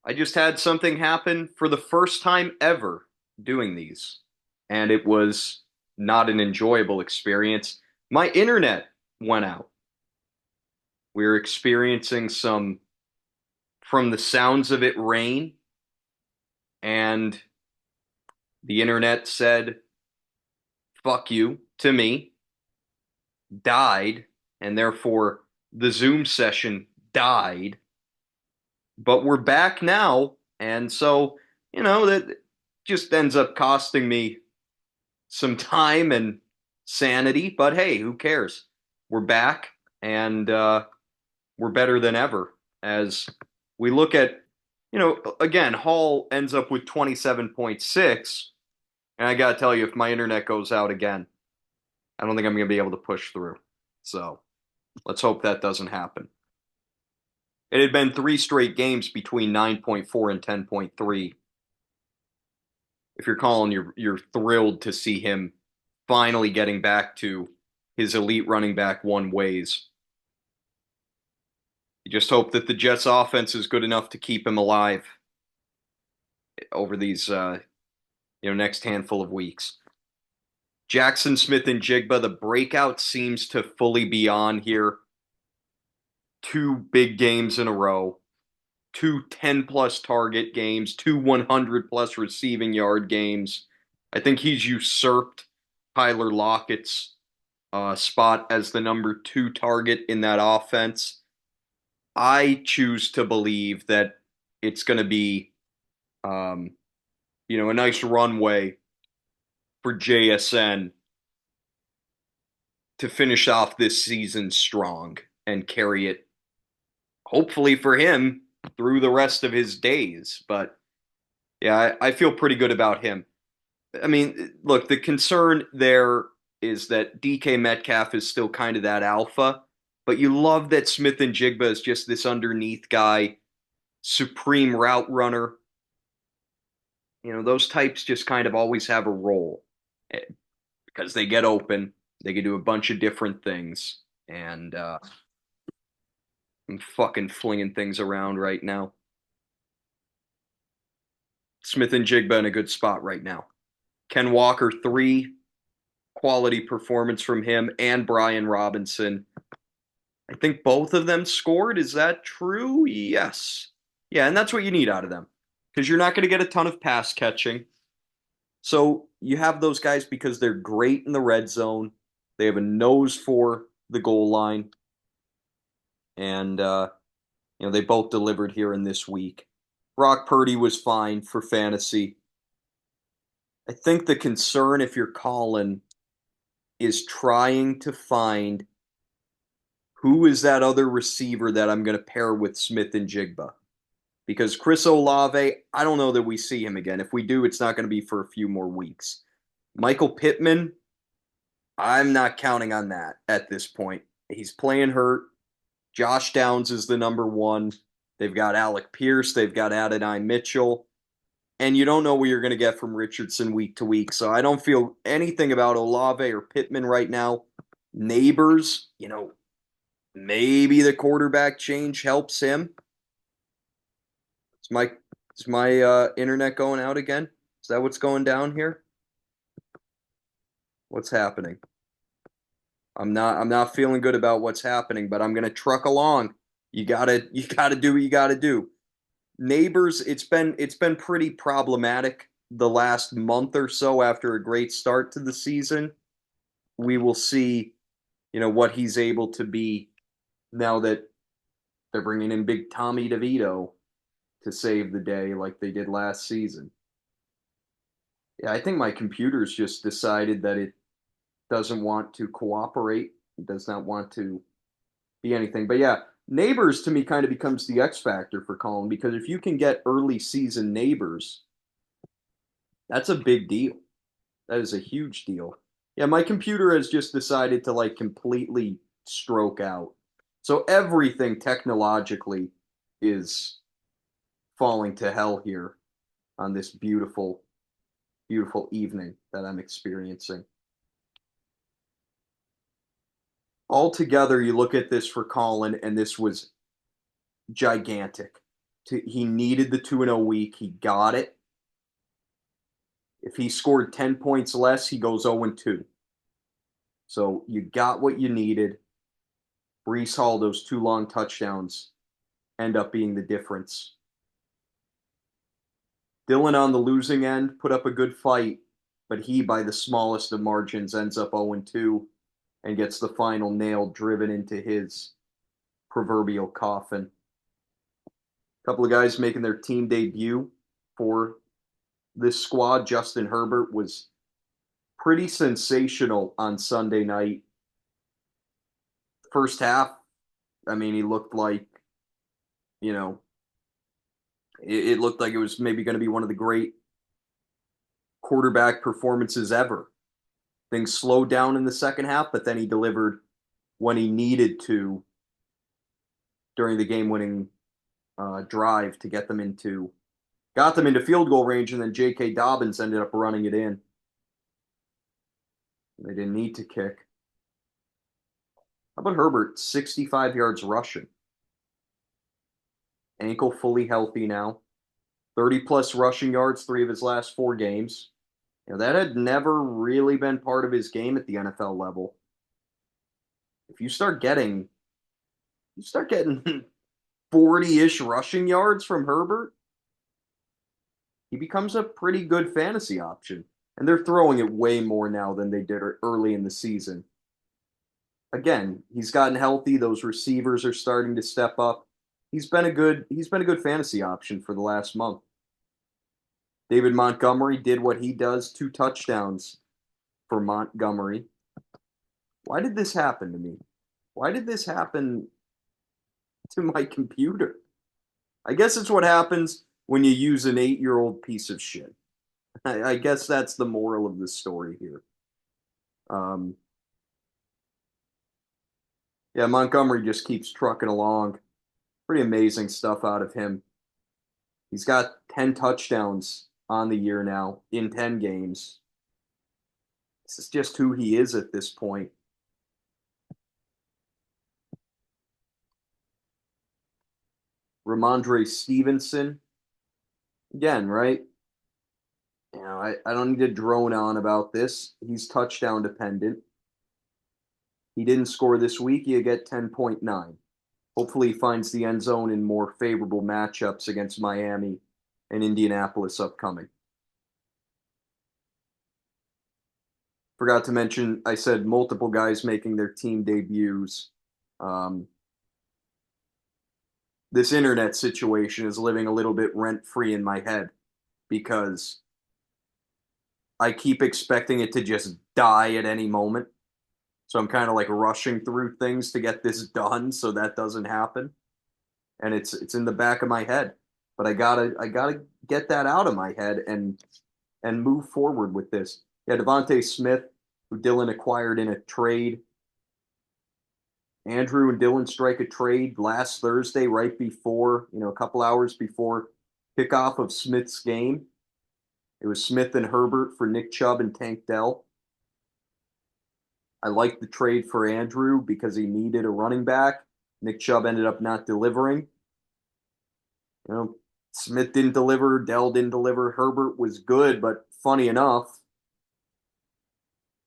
I just had something happen for the first time ever doing these, and it was not an enjoyable experience. My internet went out. We're experiencing some, from the sounds of it, rain, and the internet said, fuck you to me, died, and therefore the Zoom session died. But we're back now, and so, that just ends up costing me some time and sanity. But hey, who cares? We're back, and we're better than ever. As we look at, again, Hall ends up with 27.6. And I got to tell you, if my internet goes out again, I don't think I'm going to be able to push through. So let's hope that doesn't happen. It had been three straight games between 9.4 and 10.3. If you're Colin, you're thrilled to see him finally getting back to his elite running back one ways. You just hope that the Jets offense is good enough to keep him alive over these next handful of weeks. Jackson Smith and Jigba, the breakout seems to fully be on here. Two big games in a row, two 10-plus target games, two 100-plus receiving yard games. I think he's usurped Tyler Lockett's spot as the number 2 target in that offense. I choose to believe that it's going to be, a nice runway for JSN to finish off this season strong and carry it, hopefully for him, through the rest of his days. But yeah, I feel pretty good about him. I mean, look, the concern there is that DK Metcalf is still kind of that alpha, but you love that Smith and Jigba is just this underneath guy, supreme route runner. Those types just kind of always have a role because they get open. They can do a bunch of different things. And I'm fucking flinging things around right now. Smith and Jigba in a good spot right now. Ken Walker, 3 quality performance from him and Brian Robinson. I think both of them scored. Is that true? Yes. Yeah, and that's what you need out of them because you're not going to get a ton of pass catching. So you have those guys because they're great in the red zone. They have a nose for the goal line. And, they both delivered here in this week. Brock Purdy was fine for fantasy. I think the concern, if you're Colin, is trying to find who is that other receiver that I'm going to pair with Smith and Jigba. Because Chris Olave, I don't know that we see him again. If we do, it's not going to be for a few more weeks. Michael Pittman, I'm not counting on that at this point. He's playing hurt. Josh Downs is the number 1. They've got Alec Pierce. They've got Adonai Mitchell. And you don't know what you're going to get from Richardson week to week. So I don't feel anything about Olave or Pittman right now. Neighbors, maybe the quarterback change helps him. Is my internet going out again? Is that what's going down here? What's happening? I'm not feeling good about what's happening, but I'm gonna truck along. You gotta do what you gotta do. Neighbors, it's been pretty problematic the last month or so after a great start to the season. We will see, what he's able to be now that they're bringing in big Tommy DeVito to save the day like they did last season. Yeah, I think my computer's just decided that it doesn't want to cooperate. It does not want to be anything. But yeah, Neighbors to me kind of becomes the X factor for Colin because if you can get early season Neighbors, that's a big deal. That is a huge deal. Yeah, my computer has just decided to completely stroke out. So everything technologically is falling to hell here on this beautiful, beautiful evening that I'm experiencing. Altogether, you look at this for Colin, and this was gigantic. He needed the 2-0 week. He got it. If he scored 10 points less, he goes 0-2. So you got what you needed. Brees Hall, those two long touchdowns end up being the difference. Dylan on the losing end put up a good fight, but he, by the smallest of margins, ends up 0-2 and gets the final nail driven into his proverbial coffin. A couple of guys making their team debut for this squad. Justin Herbert was pretty sensational on Sunday night. First half, I mean, he looked like, you know, it looked like it was maybe going to be one of the great quarterback performances ever. Things slowed down in the second half, but then he delivered when he needed to during the game-winning drive to got them into field goal range, and then J.K. Dobbins ended up running it in. They didn't need to kick. How about Herbert? 65 yards rushing. Ankle fully healthy now. 30-plus rushing yards, 3 of his last 4 games. That had never really been part of his game at the NFL level. If you start getting 40-ish rushing yards from Herbert, he becomes a pretty good fantasy option. And they're throwing it way more now than they did early in the season. Again, he's gotten healthy. Those receivers are starting to step up. He's been a good fantasy option for the last month. David Montgomery did what he does, 2 touchdowns for Montgomery. Why did this happen to me? Why did this happen to my computer? I guess it's what happens when you use an 8-year-old piece of shit. I guess that's the moral of the story here. Yeah, Montgomery just keeps trucking along. Pretty amazing stuff out of him. He's got 10 touchdowns on the year now in 10 games. This is just who he is at this point. Ramondre Stevenson. Again, right? I don't need to drone on about this. He's touchdown dependent. He didn't score this week. You get 10.9. Hopefully he finds the end zone in more favorable matchups against Miami and Indianapolis upcoming. Forgot to mention, I said multiple guys making their team debuts. This internet situation is living a little bit rent-free in my head because I keep expecting it to just die at any moment. So I'm kind of like rushing through things to get this done so that doesn't happen. And it's in the back of my head. But I gotta get that out of my head and move forward with this. Yeah, Devontae Smith, who Dylan acquired in a trade. Andrew and Dylan strike a trade last Thursday, right before, a couple hours before kickoff of Smith's game. It was Smith and Herbert for Nick Chubb and Tank Dell. I liked the trade for Andrew because he needed a running back. Nick Chubb ended up not delivering. Smith didn't deliver, Dell didn't deliver, Herbert was good, but funny enough,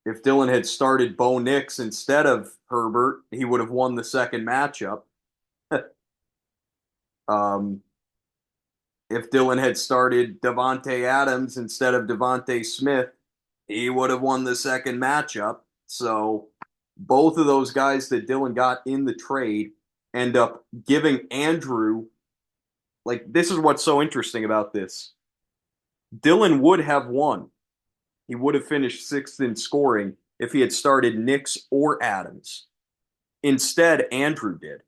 if Dylan had started Bo Nix instead of Herbert, he would have won the second matchup. If Dylan had started Devontae Adams instead of Devontae Smith, he would have won the second matchup. So both of those guys that Dylan got in the trade end up giving Andrew, this is what's so interesting about this. Dylan would have won. He would have finished 6th in scoring if he had started Nix or Adams. Instead, Andrew did.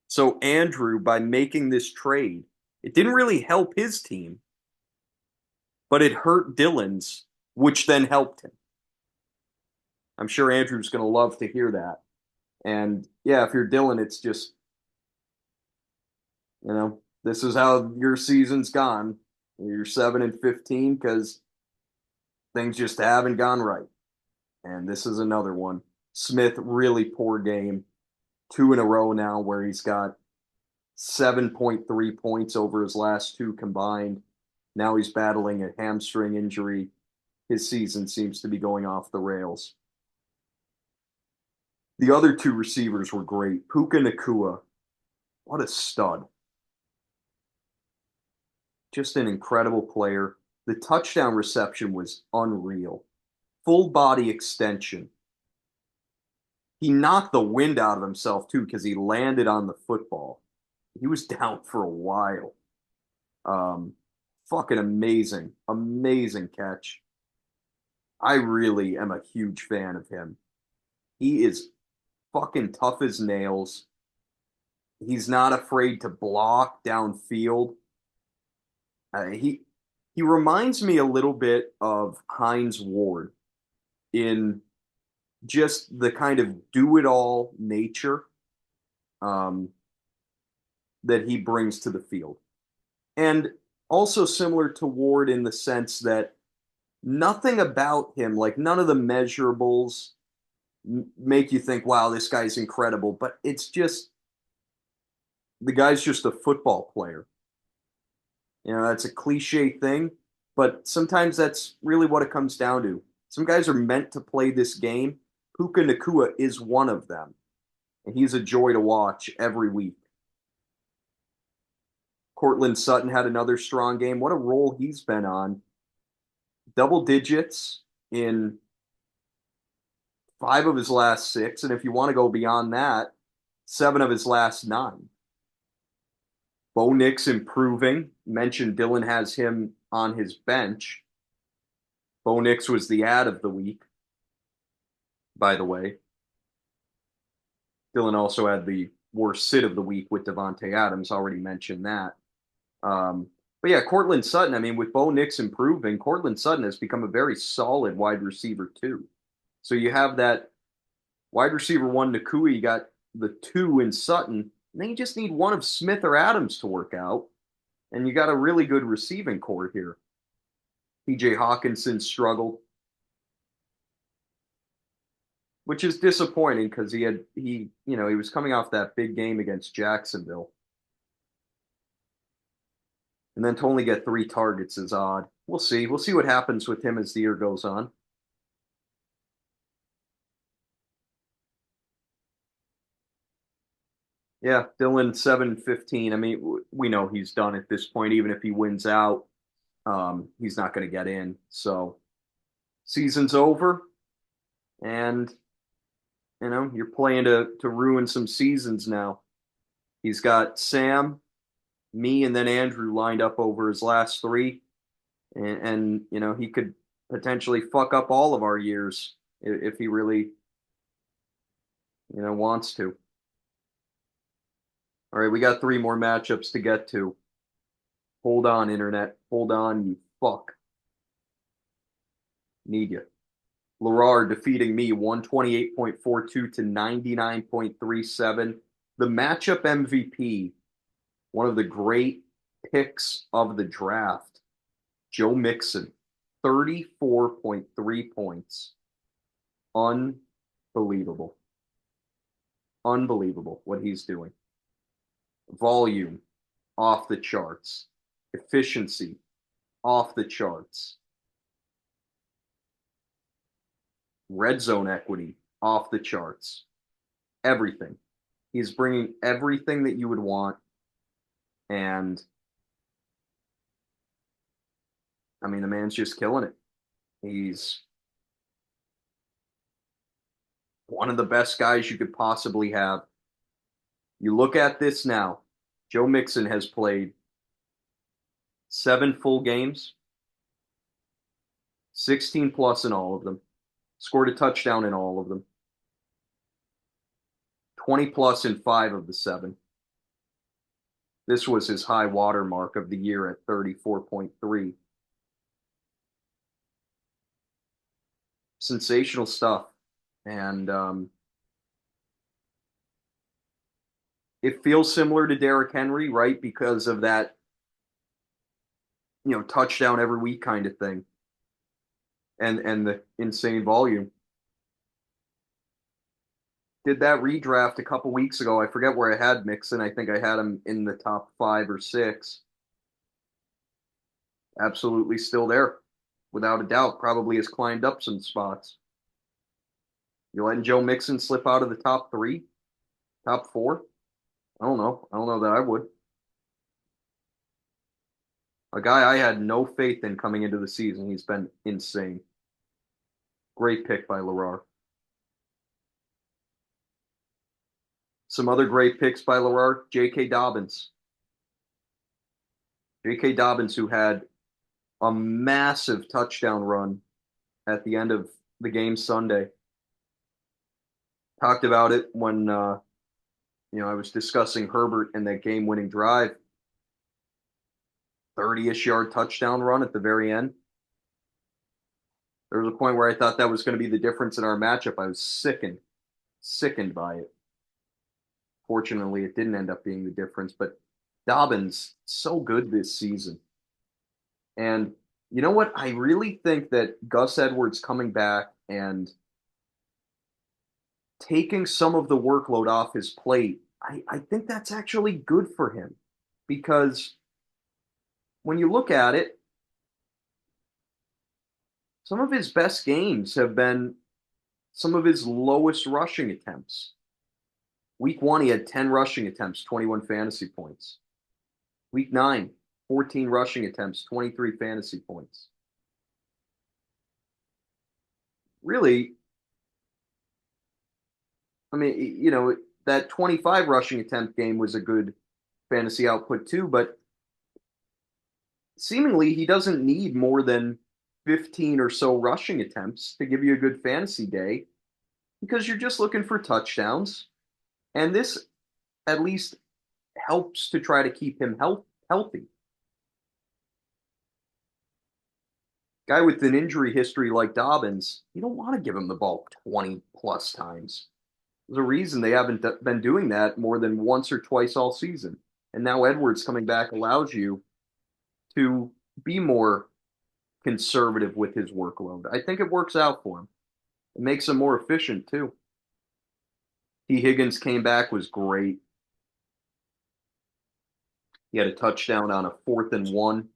So Andrew, by making this trade, it didn't really help his team, but it hurt Dylan's, which then helped him. I'm sure Andrew's going to love to hear that. And yeah, if you're Dylan, it's just, this is how your season's gone. You're 7-15 because things just haven't gone right. And this is another one. Smith, really poor game. 2 in a row now where he's got 7.3 points over his last 2 combined. Now he's battling a hamstring injury. His season seems to be going off the rails. The other two receivers were great. Puka Nakua, what a stud. Just an incredible player. The touchdown reception was unreal. Full body extension. He knocked the wind out of himself too because he landed on the football. He was down for a while. Um, Fucking amazing, amazing catch. I really am a huge fan of him. He is fucking tough as nails. He's not afraid to block downfield. He reminds me a little bit of Hines Ward in just the kind of do-it-all nature um, that he brings to the field. And also similar to Ward in the sense that nothing about him, like none of the measurables, make you think, wow, this guy's incredible. But it's just, the guy's just a football player. You know, that's a cliche thing, but sometimes that's really what it comes down to. Some guys are meant to play this game. Puka Nakua is one of them, and he's a joy to watch every week. Cortland Sutton had another strong game. What a role he's been on. Double digits in 5 of his last 6, and if you want to go beyond that, 7 of his last 9. Bo Nix improving. Mentioned Dylan has him on his bench. Bo Nix was the ad of the week, by the way. Dylan also had the worst sit of the week with Davante Adams. Already mentioned that. But yeah, Cortland Sutton, I mean, with Bo Nix improving, Cortland Sutton has become a very solid wide receiver, too. So you have that wide receiver 1, Nakua, you got the 2 in Sutton, and then you just need one of Smith or Adams to work out, and you got a really good receiving core here. PJ Hawkinson struggled, which is disappointing because he was coming off that big game against Jacksonville. And then to only get 3 targets is odd. We'll see. We'll see what happens with him as the year goes on. Yeah, Dylan 7-15. I mean, we know he's done at this point. Even if he wins out, he's not going to get in. So season's over, and you're playing to ruin some seasons now. He's got Sam, me, and then Andrew lined up over his last 3, and he could potentially fuck up all of our years if he really wants to. All right, we got 3 more matchups to get to. Hold on, internet. Hold on, you fuck. Need you. Larar defeating me 128.42 to 99.37. The matchup MVP, one of the great picks of the draft, Joe Mixon, 34.3 points. Unbelievable. Unbelievable what he's doing. Volume, off the charts. Efficiency, off the charts. Red zone equity, off the charts. Everything. He's bringing everything that you would want. And, I mean, the man's just killing it. He's one of the best guys you could possibly have. You look at this now. Joe Mixon has played 7 full games, 16 plus in all of them, scored a touchdown in all of them, 20 plus in 5 of the 7. This was his high water mark of the year at 34.3. Sensational stuff. And it feels similar to Derrick Henry, right? Because of that, touchdown every week kind of thing. And the insane volume. Did that redraft a couple weeks ago. I forget where I had Mixon. I think I had him in the top 5 or 6. Absolutely still there, without a doubt. Probably has climbed up some spots. You letting Joe Mixon slip out of the top three, top four? I don't know. I don't know that I would. A guy I had no faith in coming into the season. He's been insane. Great pick by Larar. Some other great picks by Larar. J.K. Dobbins. J.K. Dobbins, who had a massive touchdown run at the end of the game Sunday. Talked about it when I was discussing Herbert and that game-winning drive. 30-ish yard touchdown run at the very end. There was a point where I thought that was going to be the difference in our matchup. I was sickened by it. Fortunately, it didn't end up being the difference, but Dobbins, so good this season. And you know what? I really think that Gus Edwards coming back and taking some of the workload off his plate, I think that's actually good for him because when you look at it, some of his best games have been some of his lowest rushing attempts. Week 1, he had 10 rushing attempts, 21 fantasy points. Week 9, 14 rushing attempts, 23 fantasy points. Really, I mean, that 25 rushing attempt game was a good fantasy output too, but seemingly he doesn't need more than 15 or so rushing attempts to give you a good fantasy day because you're just looking for touchdowns. And this at least helps to try to keep him healthy. Guy with an injury history like Dobbins, you don't want to give him the ball 20 plus times. There's a reason they haven't been doing that more than once or twice all season. And now Edwards coming back allows you to be more conservative with his workload. I think it works out for him. It makes him more efficient too. T. Higgins came back, was great. He had a touchdown on a 4th and 1.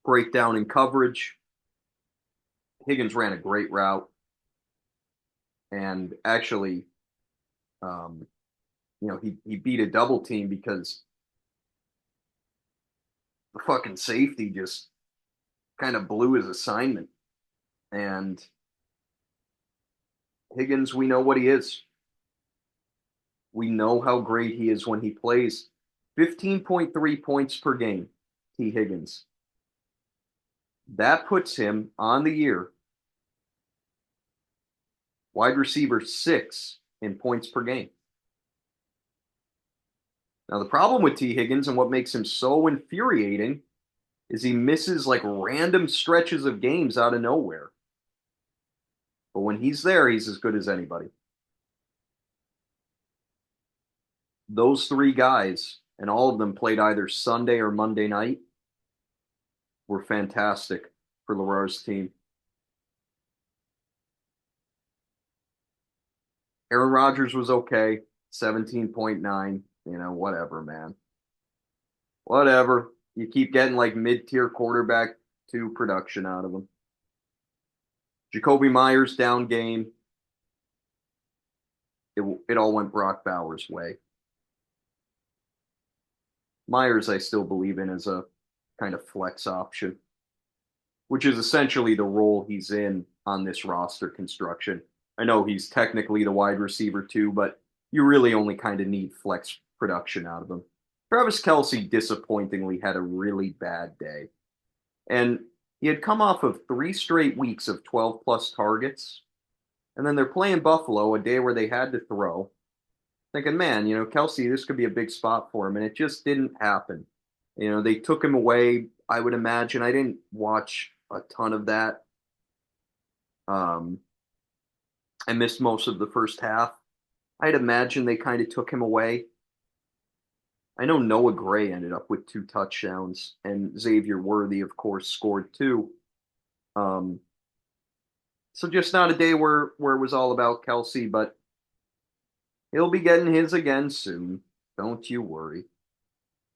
Breakdown in coverage. Higgins ran a great route. And actually, he beat a double team because the fucking safety just kind of blew his assignment. And Higgins, we know what he is. We know how great he is when he plays. 15.3 points per game, T. Higgins. That puts him on the year wide receiver 6 in points per game. Now, the problem with T. Higgins and what makes him so infuriating is he misses like random stretches of games out of nowhere. But when he's there, he's as good as anybody. Those 3 guys, and all of them played either Sunday or Monday night, were fantastic for Larar's team. Aaron Rodgers was okay, 17.9. Whatever, man. Whatever. You keep getting like mid-tier quarterback 2 production out of him. Jacoby Myers down game. It all went Brock Bowers' way. Myers, I still believe in as a kind of flex option, which is essentially the role he's in on this roster construction. I know he's technically the wide receiver too, but you really only kind of need flex production out of him. Travis Kelce disappointingly had a really bad day. And he had come off of 3 straight weeks of 12 plus targets. And then they're playing Buffalo, a day where they had to throw. Thinking, man, Kelce, this could be a big spot for him. And it just didn't happen. They took him away, I would imagine. I didn't watch a ton of that. I missed most of the first half. I'd imagine they kind of took him away. I know Noah Gray ended up with 2 touchdowns, and Xavier Worthy, of course, scored 2. So just not a day where it was all about Kelce, but he'll be getting his again soon. Don't you worry.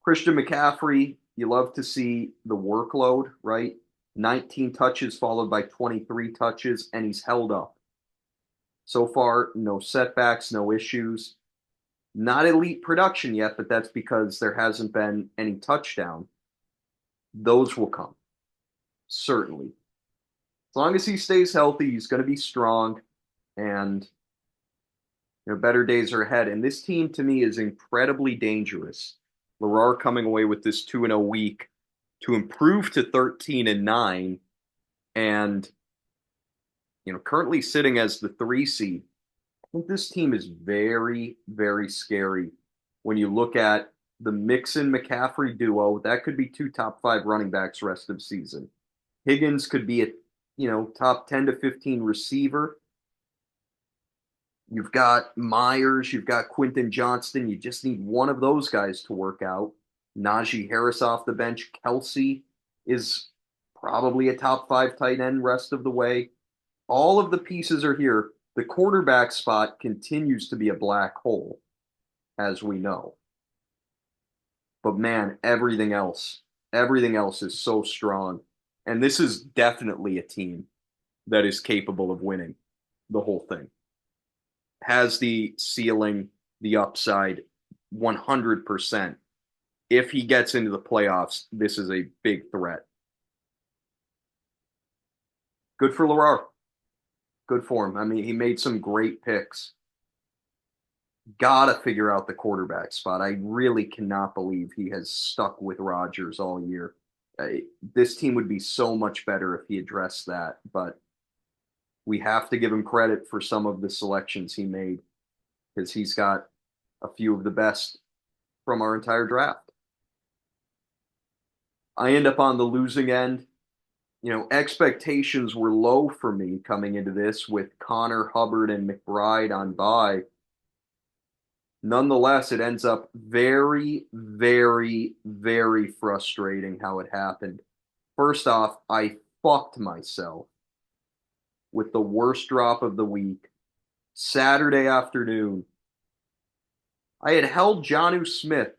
Christian McCaffrey, you love to see the workload, right? 19 touches followed by 23 touches, and he's held up. So far, no setbacks, no issues. Not elite production yet, but that's because there hasn't been any touchdown. Those will come, certainly. As long as he stays healthy, he's going to be strong, and better days are ahead. And this team, to me, is incredibly dangerous. Larar coming away with this 2-0 week to improve to 13-9, and currently sitting as the 3 seed. I think this team is very, very scary. When you look at the Mixon-McCaffrey duo, that could be 2 top 5 running backs rest of season. Higgins could be a top 10 to 15 receiver. You've got Myers, you've got Quentin Johnston. You just need one of those guys to work out. Najee Harris off the bench. Kelsey is probably a top 5 tight end rest of the way. All of the pieces are here. The quarterback spot continues to be a black hole, as we know. But man, everything else is so strong. And this is definitely a team that is capable of winning the whole thing. Has the ceiling, the upside, 100%. If he gets into the playoffs, this is a big threat. Good for Larar. Good for him. I mean, he made some great picks. Gotta figure out the quarterback spot. I really cannot believe he has stuck with Rodgers all year. This team would be so much better if he addressed that, but we have to give him credit for some of the selections he made because he's got a few of the best from our entire draft. I end up on the losing end. Expectations were low for me coming into this with Connor, Hubbard, and McBride on bye. Nonetheless, it ends up very, very, very frustrating how it happened. First off, I fucked myself with the worst drop of the week. Saturday afternoon, I had held Jonnu Smith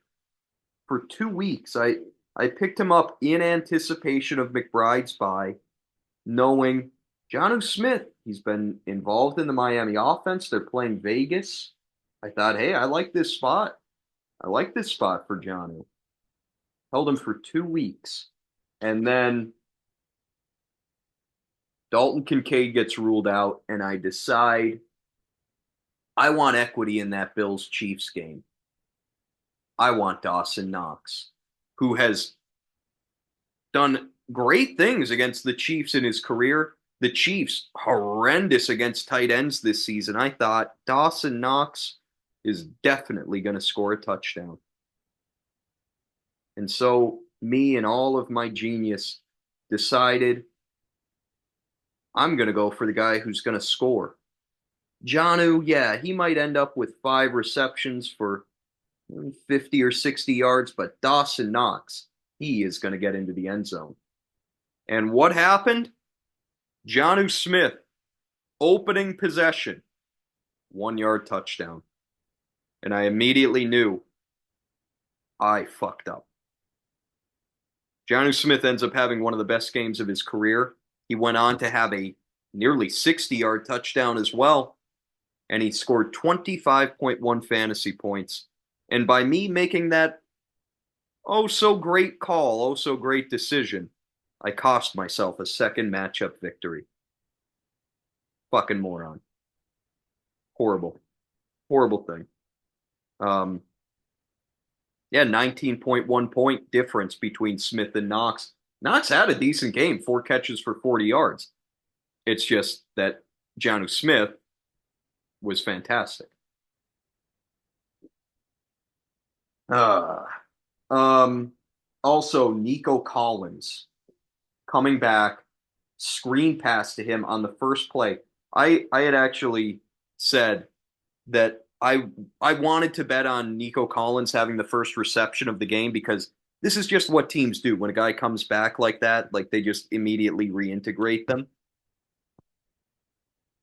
for 2 weeks. I picked him up in anticipation of McBride's bye, knowing Jonnu Smith, he's been involved in the Miami offense. They're playing Vegas. I thought, hey, I like this spot. I like this spot for Jonnu. Held him for 2 weeks. And then Dalton Kincaid gets ruled out, and I decide I want equity in that Bills-Chiefs game. I want Dawson Knox, who has done great things against the Chiefs in his career. The Chiefs, horrendous against tight ends this season. I thought Dawson Knox is definitely going to score a touchdown. And so me and all of my genius decided I'm going to go for the guy who's going to score. Jonnu, yeah, he might end up with 5 receptions for 50 or 60 yards, but Dawson Knox, he is going to get into the end zone. And what happened? Jonnu Smith, opening possession, 1-yard touchdown. And I immediately knew I fucked up. Jonnu Smith ends up having one of the best games of his career. He went on to have a nearly 60-yard touchdown as well, and he scored 25.1 fantasy points. And by me making that oh so great call, oh so great decision, I cost myself a second matchup victory. Fucking moron. Horrible. Horrible thing. Yeah, 19.1 point difference between Smith and Knox. Knox had a decent game, 4 catches for 40 yards. It's just that Jonnu Smith was fantastic. Also, Nico Collins coming back, screen pass to him on the first play. I had actually said that I wanted to bet on Nico Collins having the first reception of the game because this is just what teams do. When a guy comes back like that, like they just immediately reintegrate them.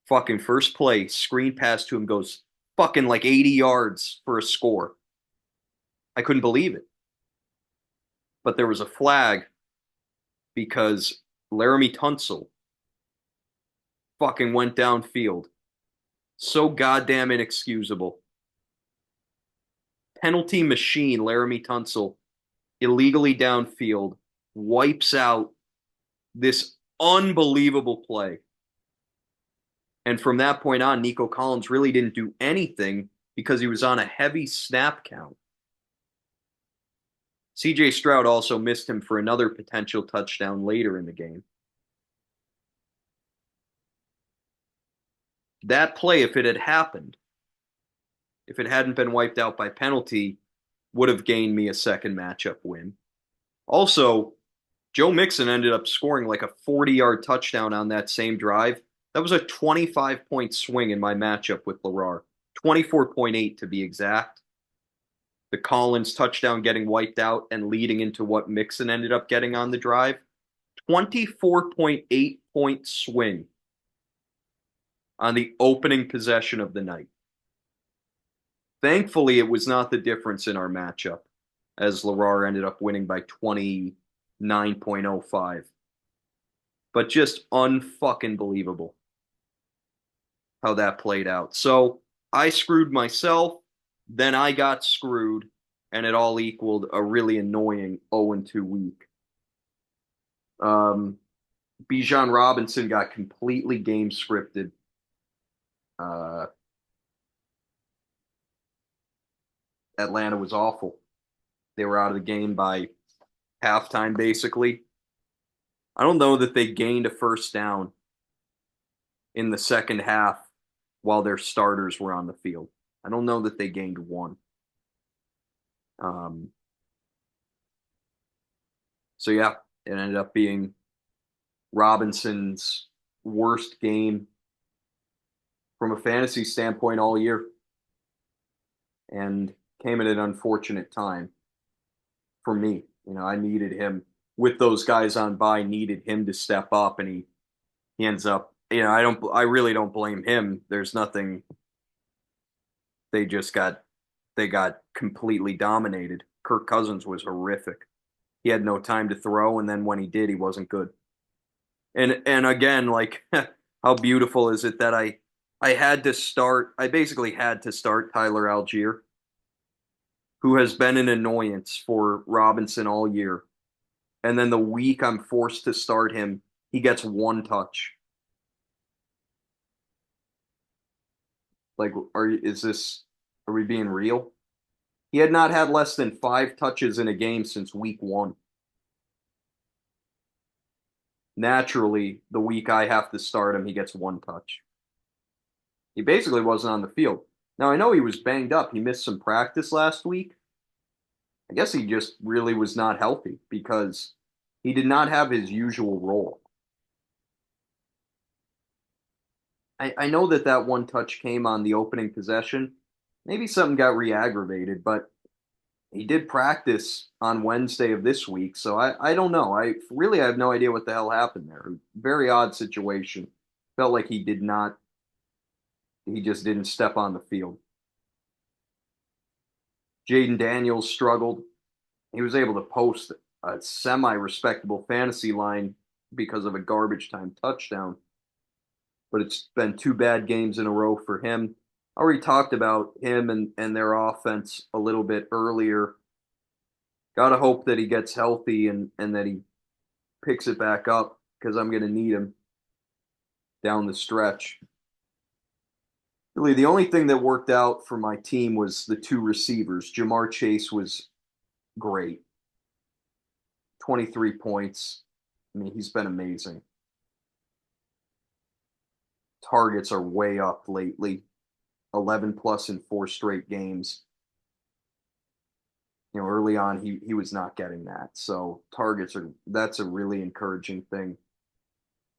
Fucking first play, screen pass to him goes fucking like 80 yards for a score. I couldn't believe it. But there was a flag because Laramie Tunsil fucking went downfield. So goddamn inexcusable. Penalty machine, Laramie Tunsil, illegally downfield, wipes out this unbelievable play. And from that point on, Nico Collins really didn't do anything because he was on a heavy snap count. CJ Stroud also missed him for another potential touchdown later in the game. That play, if it had happened, if it hadn't been wiped out by penalty, would have gained me a second matchup win. Also, Joe Mixon ended up scoring like a 40-yard touchdown on that same drive. That was a 25-point swing in my matchup with Larar. 24.8 to be exact. The Collins touchdown getting wiped out and leading into what Mixon ended up getting on the drive. 24.8-point swing on the opening possession of the night. Thankfully, it was not the difference in our matchup, as Larar ended up winning by 29.05. But just unfucking believable how that played out. So I screwed myself, then I got screwed, and it all equaled a really annoying 0-2 week. Bijan Robinson got completely game scripted. Atlanta was awful. They were out of the game by halftime, basically. I don't know that they gained a first down in the second half while their starters were on the field. I don't know that they gained one. So, yeah, it ended up being Robinson's worst game from a fantasy standpoint all year, and came at an unfortunate time for me. I needed him with those guys on bye, needed him to step up, and he ends up. I really don't blame him. There's nothing. They got completely dominated. Kirk Cousins was horrific. He had no time to throw, and then when he did, he wasn't good. And again, like how beautiful is it that I basically had to start Tyler Algier, who has been an annoyance for Robinson all year. And then the week I'm forced to start him, he gets one touch. Like, are we being real? He had not had less than 5 touches in a game since week 1. Naturally, the week I have to start him, he gets 1 touch. He basically wasn't on the field. Now, I know he was banged up. He missed some practice last week. I guess he just really was not healthy because he did not have his usual role. I know that 1 touch came on the opening possession. Maybe something got re-aggravated, but he did practice on Wednesday of this week, so I don't know. I have no idea what the hell happened there. Very odd situation. Felt like he just didn't step on the field. Jaden Daniels struggled. He was able to post a semi-respectable fantasy line because of a garbage time touchdown. But it's been 2 bad games in a row for him. I already talked about him and their offense a little bit earlier. Got to hope that he gets healthy and that he picks it back up because I'm going to need him down the stretch. Really, the only thing that worked out for my team was the 2 receivers. Jamar Chase was great. 23 points. I mean, he's been amazing. Targets are way up lately. 11 plus in 4 straight games. Early on he was not getting that. So that's a really encouraging thing.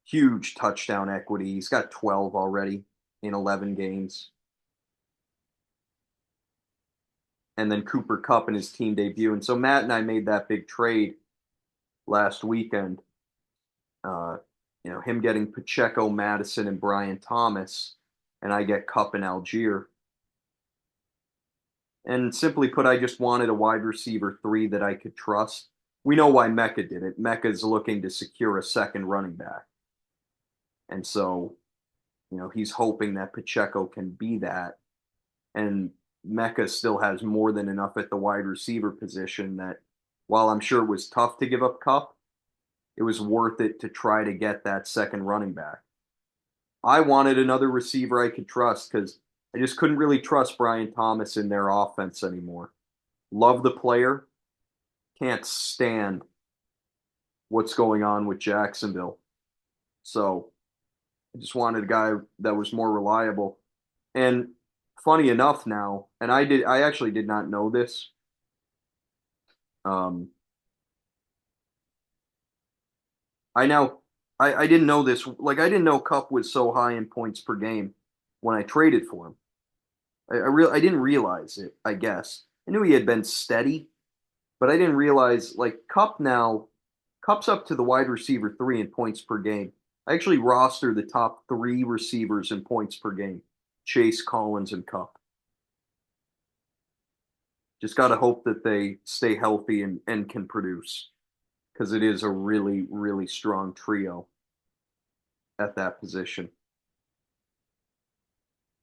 Huge touchdown equity. He's got 12 already in 11 games. And then Cooper Kupp in his team debut. And so Matt and I made that big trade last weekend. Him getting Pacheco, Madison, and Brian Thomas, and I get Kupp and Algier. And simply put, I just wanted a wide receiver 3 that I could trust. we know why Mecca did it. Mecca's looking to secure a second running back. And so, he's hoping that Pacheco can be that. And Mecca still has more than enough at the wide receiver position that while I'm sure it was tough to give up Kupp, it was worth it to try to get that second running back. I wanted another receiver I could trust because I just couldn't really trust Brian Thomas in their offense anymore. Love the player, can't stand what's going on with Jacksonville. So I just wanted a guy that was more reliable. And funny enough now, and I actually did not know this. Um, I now I didn't know this. Like I didn't know Kupp was so high in points per game when I traded for him. I didn't realize it, I guess. I knew he had been steady, but I didn't realize like Kupp's up to the wide receiver three in points per game. I actually roster the top three receivers in points per game. Chase, Collins, and Kupp. Just got to hope that they stay healthy and can produce because it is a really, really strong trio at that position.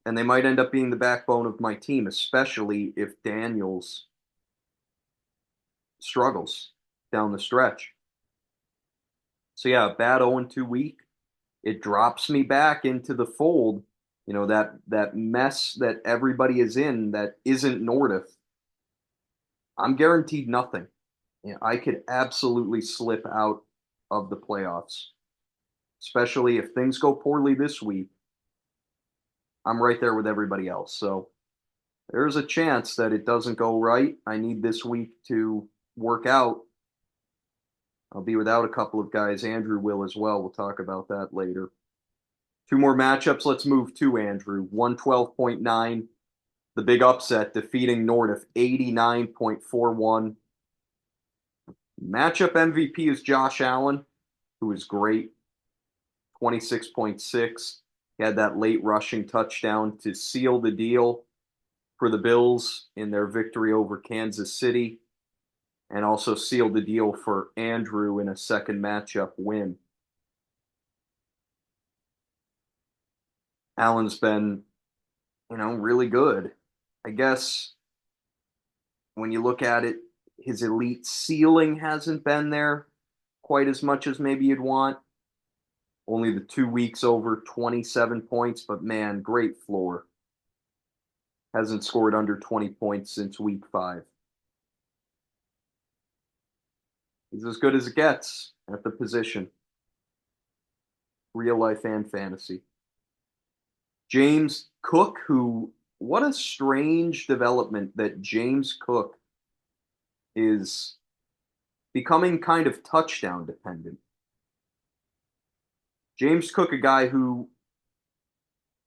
And they might end up being the backbone of my team, especially if Daniels struggles down the stretch. So yeah, bad 0-2 week. It drops me back into the fold, that mess that everybody is in that isn't Nothdurft. I'm guaranteed nothing. I could absolutely slip out of the playoffs, especially if things go poorly this week. I'm right there with everybody else. So there's a chance that it doesn't go right. I need this week to work out. I'll be without a couple of guys. Andrew will as well. We'll talk about that later. Two more matchups. Let's move to Andrew. 112.9, the big upset, defeating Nothdurft 89.41. Matchup MVP is Josh Allen, who is great. 26.6. He had that late rushing touchdown to seal the deal for the Bills in their victory over Kansas City, and also sealed the deal for Andrew in a second matchup win. Allen's been, really good. I guess when you look at it, his elite ceiling hasn't been there quite as much as maybe you'd want. Only the 2 weeks over 27 points, but man, great floor. Hasn't scored under 20 points since week 5. He's as good as it gets at the position. Real life and fantasy. James Cook, what a strange development that James Cook is becoming kind of touchdown dependent. James Cook, a guy who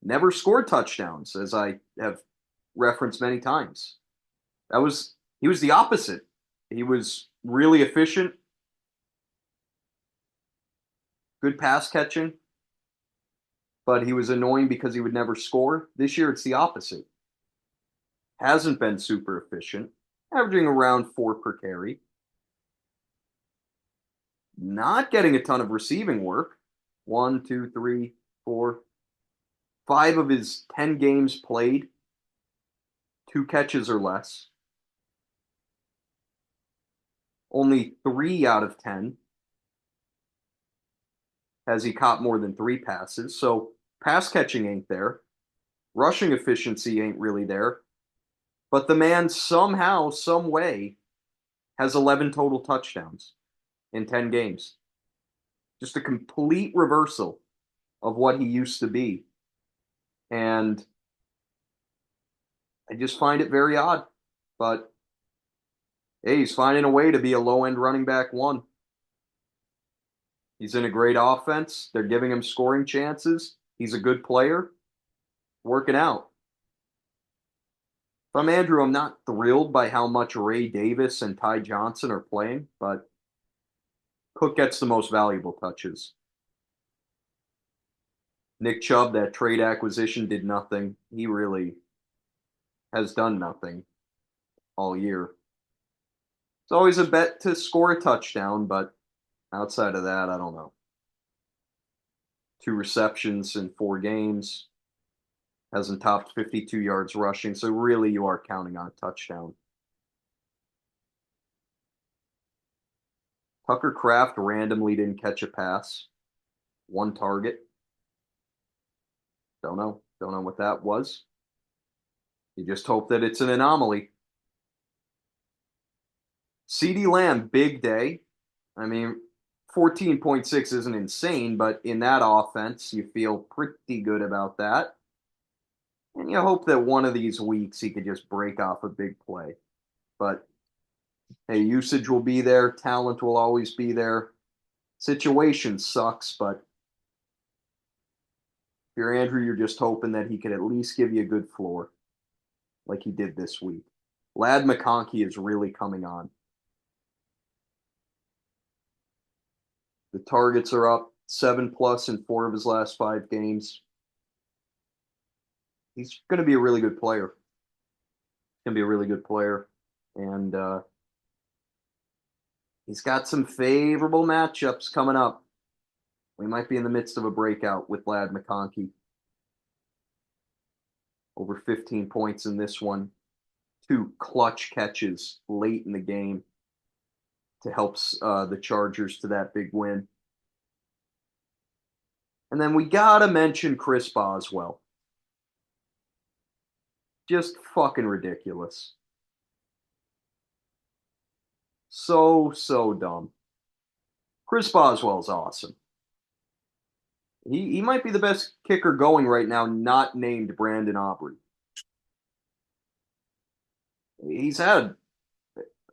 never scored touchdowns, as I have referenced many times. He was the opposite. He was really efficient, good pass catching, but he was annoying because he would never score. This year, it's the opposite. Hasn't been super efficient, averaging around 4 per carry. Not getting a ton of receiving work. 1, 2, 3, 4, 5 of his 10 games played, 2 catches or less. Only 3 out of 10 has he caught more than 3 passes. So pass catching ain't there. Rushing efficiency ain't really there. But the man somehow, some way, has 11 total touchdowns in 10 games. Just a complete reversal of what he used to be. And I just find it very odd. But hey, he's finding a way to be a low-end running back 1. He's in a great offense. They're giving him scoring chances. He's a good player. Working out. If I'm Andrew, I'm not thrilled by how much Ray Davis and Ty Johnson are playing, but Cook gets the most valuable touches. Nick Chubb, that trade acquisition, did nothing. He really has done nothing all year. It's always a bet to score a touchdown, but outside of that, I don't know. 2 receptions in 4 games. Hasn't topped 52 yards rushing, so really you are counting on a touchdown. Tucker Kraft randomly didn't catch a pass. 1 target. Don't know. Don't know what that was. You just hope that it's an anomaly. CeeDee Lamb, big day. I mean, 14.6 isn't insane, but in that offense, you feel pretty good about that. And you hope that one of these weeks he could just break off a big play. But hey, usage will be there, talent will always be there. Situation sucks, but if you're Andrew, you're just hoping that he could at least give you a good floor like he did this week. Ladd McConkey is really coming on. The targets are up 7+ in 4 of his last 5 games. He's going to be a really good player. He's going to be a really good player. And he's got some favorable matchups coming up. We might be in the midst of a breakout with Ladd McConkey. Over 15 points in this one. 2 clutch catches late in the game to help the Chargers to that big win. And then we got to mention Chris Boswell. Just fucking ridiculous. So dumb. Chris Boswell's awesome. He might be the best kicker going right now, not named Brandon Aubrey. He's had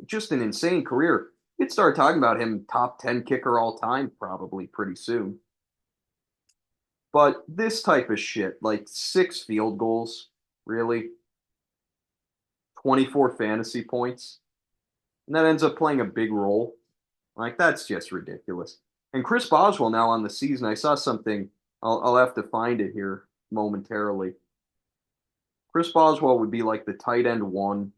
just an insane career. You'd start talking about him top 10 kicker all time probably pretty soon. But this type of shit, like 6 field goals, really? 24 fantasy points? And that ends up playing a big role. Like, that's just ridiculous. And Chris Boswell now on the season, I saw something, I'll have to find it here momentarily. Chris Boswell would be like the tight end 1.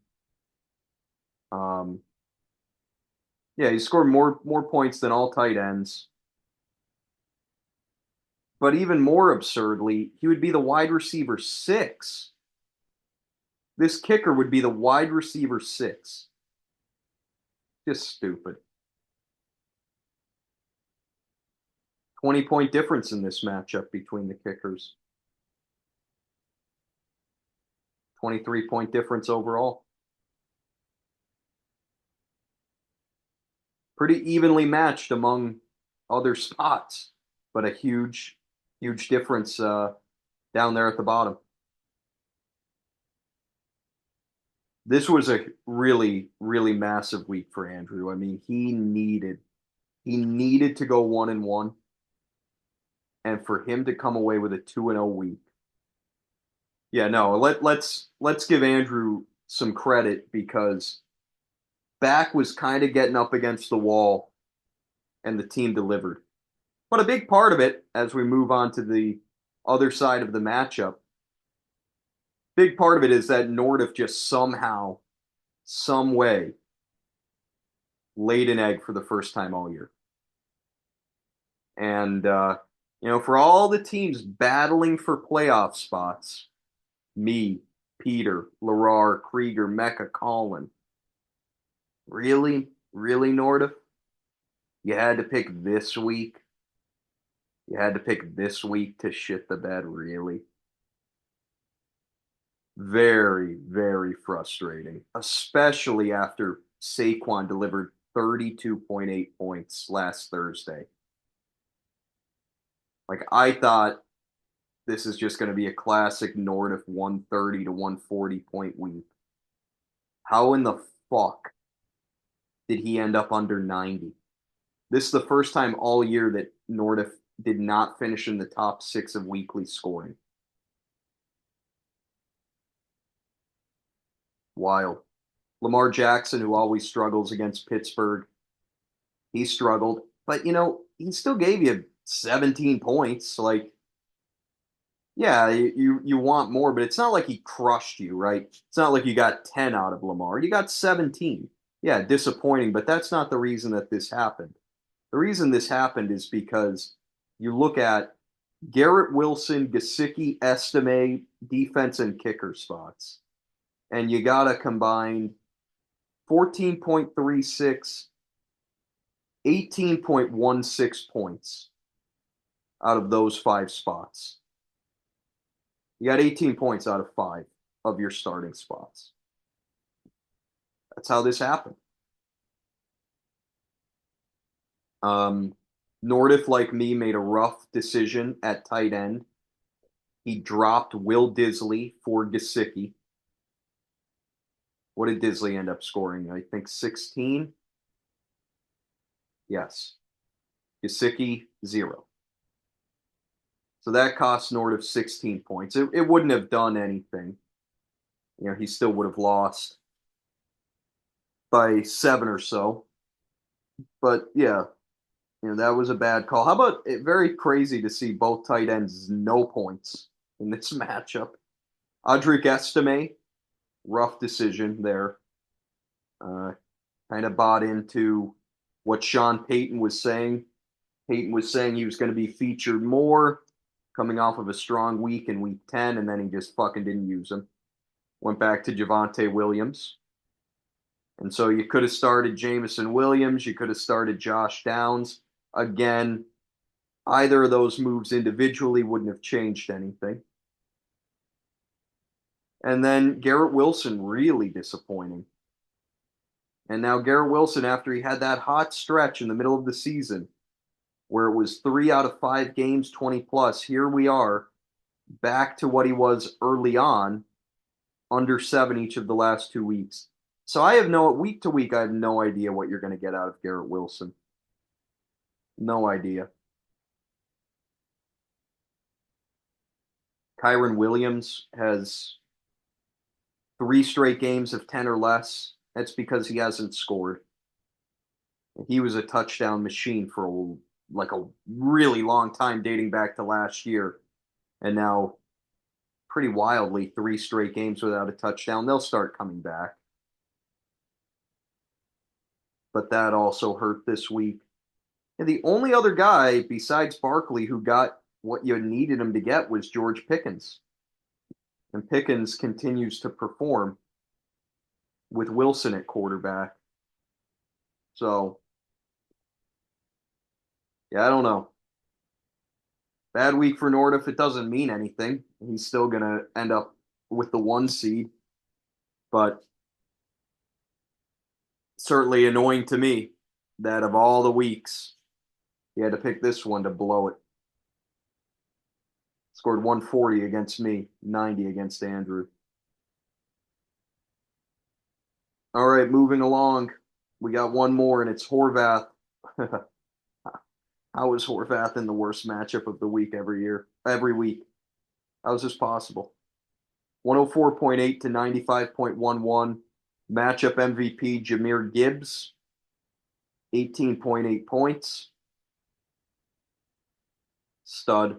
Yeah, he scored more points than all tight ends. But even more absurdly, he would be the wide receiver 6. This kicker would be the wide receiver 6. Just stupid. 20-point difference in this matchup between the kickers. 23-point difference overall. Pretty evenly matched among other spots, but a huge difference down there at the bottom. This was a really massive week for Andrew. I mean, he needed to go 1-1, and for him to come away with a 2-0 week. Yeah, no, let's give Andrew some credit because back was kind of getting up against the wall and the team delivered. But a big part of it, as we move on to the other side of the matchup, big part of it is that Nothdurft just somehow, some way, laid an egg for the first time all year. And, for all the teams battling for playoff spots, me, Peter, Larar, Krieger, Mecca, Colin, really, Nothdurft? You had to pick this week? You had to pick this week to shit the bed, really? Very frustrating, especially after Saquon delivered 32.8 points last Thursday. Like, I thought this is just going to be a classic Nothdurft 130 to 140 point week. How in the fuck did he end up under 90? This is the first time all year that Nothdurft did not finish in the top 6 of weekly scoring. Wild. Lamar Jackson, who always struggles against Pittsburgh, he struggled, but he still gave you 17 points. Like, yeah, you want more, but it's not like he crushed you, right? It's not like you got 10 out of Lamar. You got 17. Yeah, disappointing, but that's not the reason that this happened. The reason this happened is because you look at Garrett Wilson, Gesicki, Estime, defense and kicker spots, and you got to combine 14.36, 18.16 points out of those five spots. You got 18 points out of five of your starting spots. That's how this happened. Nothdurft, like me, made a rough decision at tight end. He dropped Will Dissly for Gesicki. What did Dissly end up scoring? I think 16. Yes. Gesicki, 0. So that cost Nothdurft 16 points. It wouldn't have done anything. He still would have lost by 7 or so. But yeah, that was a bad call. How about it? Very crazy to see both tight ends no points in this matchup. Audric Estime, rough decision there. Kind of bought into what Sean Payton was saying. Payton was saying he was going to be featured more coming off of a strong week in week 10, and then he just fucking didn't use him. Went back to Javonte Williams. And so you could have started Jameson Williams. You could have started Josh Downs. Again, either of those moves individually wouldn't have changed anything. And then Garrett Wilson, really disappointing. And now Garrett Wilson, after he had that hot stretch in the middle of the season, where it was 3 out of 5 games, 20 plus, here we are back to what he was early on, under 7 each of the last 2 weeks. So week to week, I have no idea what you're going to get out of Garrett Wilson. No idea. Kyren Williams has 3 straight games of 10 or less. That's because he hasn't scored. He was a touchdown machine for a really long time, dating back to last year. And now, pretty wildly, 3 straight games without a touchdown. They'll start coming back. But that also hurt this week. And the only other guy besides Barkley who got what you needed him to get was George Pickens. And Pickens continues to perform with Wilson at quarterback. So, yeah, I don't know. Bad week for Nothdurft. It doesn't mean anything. He's still going to end up with the 1 seed. But certainly annoying to me that of all the weeks, he had to pick this one to blow it. Scored 140 against me, 90 against Andrew. All right, moving along. We got one more, and it's Horvath. How is Horvath in the worst matchup of the week every week? How is this possible? 104.8 to 95.11. Matchup MVP, Jahmyr Gibbs, 18.8 points. Stud.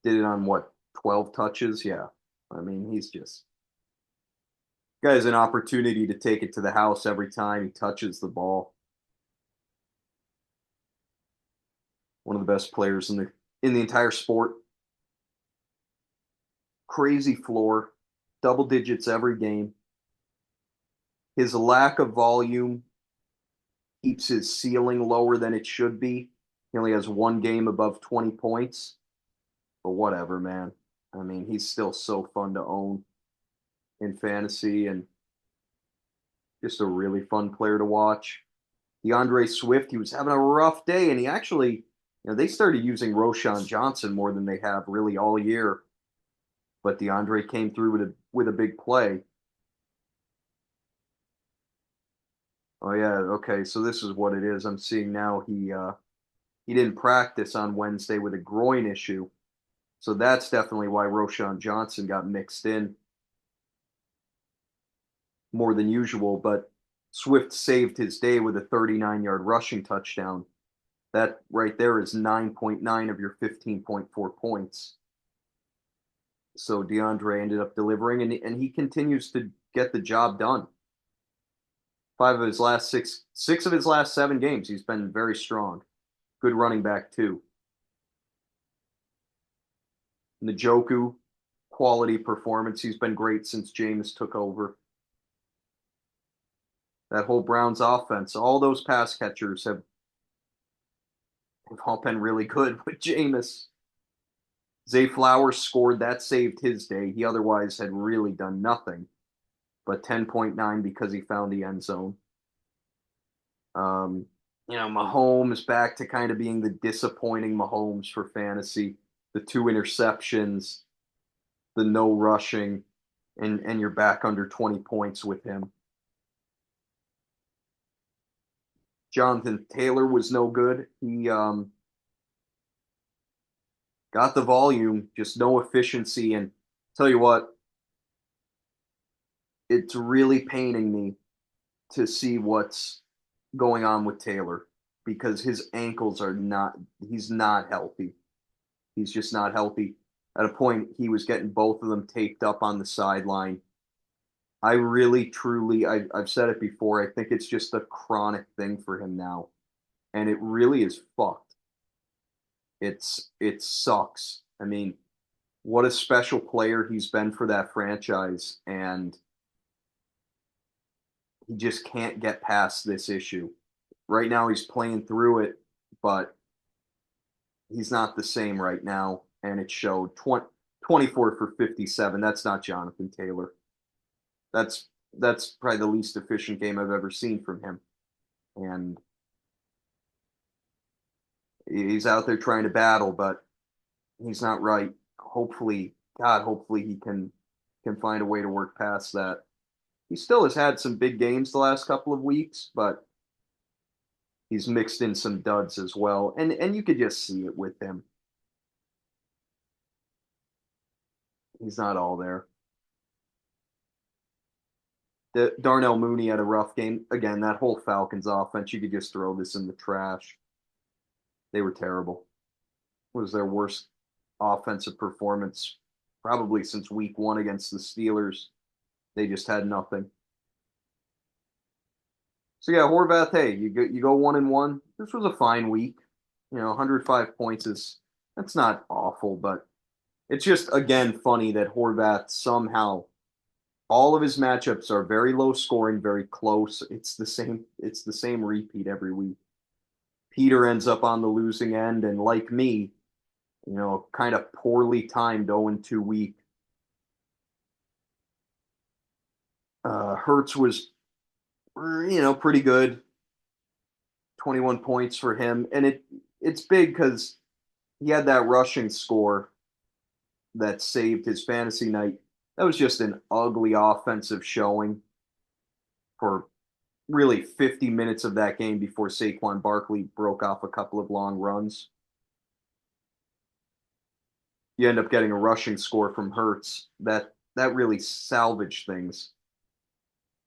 Did it on what, 12 touches? Yeah. I mean, guy has an opportunity to take it to the house every time he touches the ball. One of the best players in the entire sport. Crazy floor, double digits every game. His lack of volume keeps his ceiling lower than it should be. He only has 1 game above 20 points. But whatever, man. I mean, he's still so fun to own in fantasy and just a really fun player to watch. DeAndre Swift, he was having a rough day, and he actually, they started using Roschon Johnson more than they have really all year. But DeAndre came through with a big play. Oh yeah, okay. So this is what it is. I'm seeing now he didn't practice on Wednesday with a groin issue. So that's definitely why Roschon Johnson got mixed in more than usual. But Swift saved his day with a 39-yard rushing touchdown. That right there is 9.9 of your 15.4 points. So DeAndre ended up delivering, and he continues to get the job done. Six of his last 7 games, he's been very strong. Good running back too. Njoku, quality performance. He's been great since Jameis took over. That whole Browns offense, all those pass catchers have all been really good with Jameis. Zay Flowers scored. That saved his day. He otherwise had really done nothing. But 10.9 because he found the end zone. Mahomes back to kind of being the disappointing Mahomes for fantasy. The 2 interceptions, the no rushing, and you're back under 20 points with him. Jonathan Taylor was no good. He got the volume, just no efficiency. And tell you what, it's really paining me to see what's going on with Taylor because his ankles are not, he's not healthy. He's just not healthy. At a point, he was getting both of them taped up on the sideline. I really, truly, I've said it before, I think it's just a chronic thing for him now. And it really is fucked. It sucks. I mean, what a special player he's been for that franchise. And he just can't get past this issue. Right now, he's playing through it, but he's not the same right now. And it showed 24 for 57. That's not Jonathan Taylor. That's probably the least efficient game I've ever seen from him. And he's out there trying to battle, but he's not right. Hopefully, God, hopefully he can find a way to work past that. He still has had some big games the last couple of weeks, but he's mixed in some duds as well. And you could just see it with him. He's not all there. Darnell Mooney had a rough game. Again, that whole Falcons offense, you could just throw this in the trash. They were terrible. It was their worst offensive performance probably since week 1 against the Steelers. They just had nothing. So yeah, Horvath, hey, you go 1-1. This was a fine week. 105 points that's not awful, but it's just again funny that Horvath somehow all of his matchups are very low scoring, very close. It's the same repeat every week. Peter ends up on the losing end, and like me, kind of poorly timed 0-2 week. Hurts was, pretty good. 21 points for him, and it's big because he had that rushing score that saved his fantasy night. That was just an ugly offensive showing for really 50 minutes of that game before Saquon Barkley broke off a couple of long runs. You end up getting a rushing score from Hurts. That really salvaged things.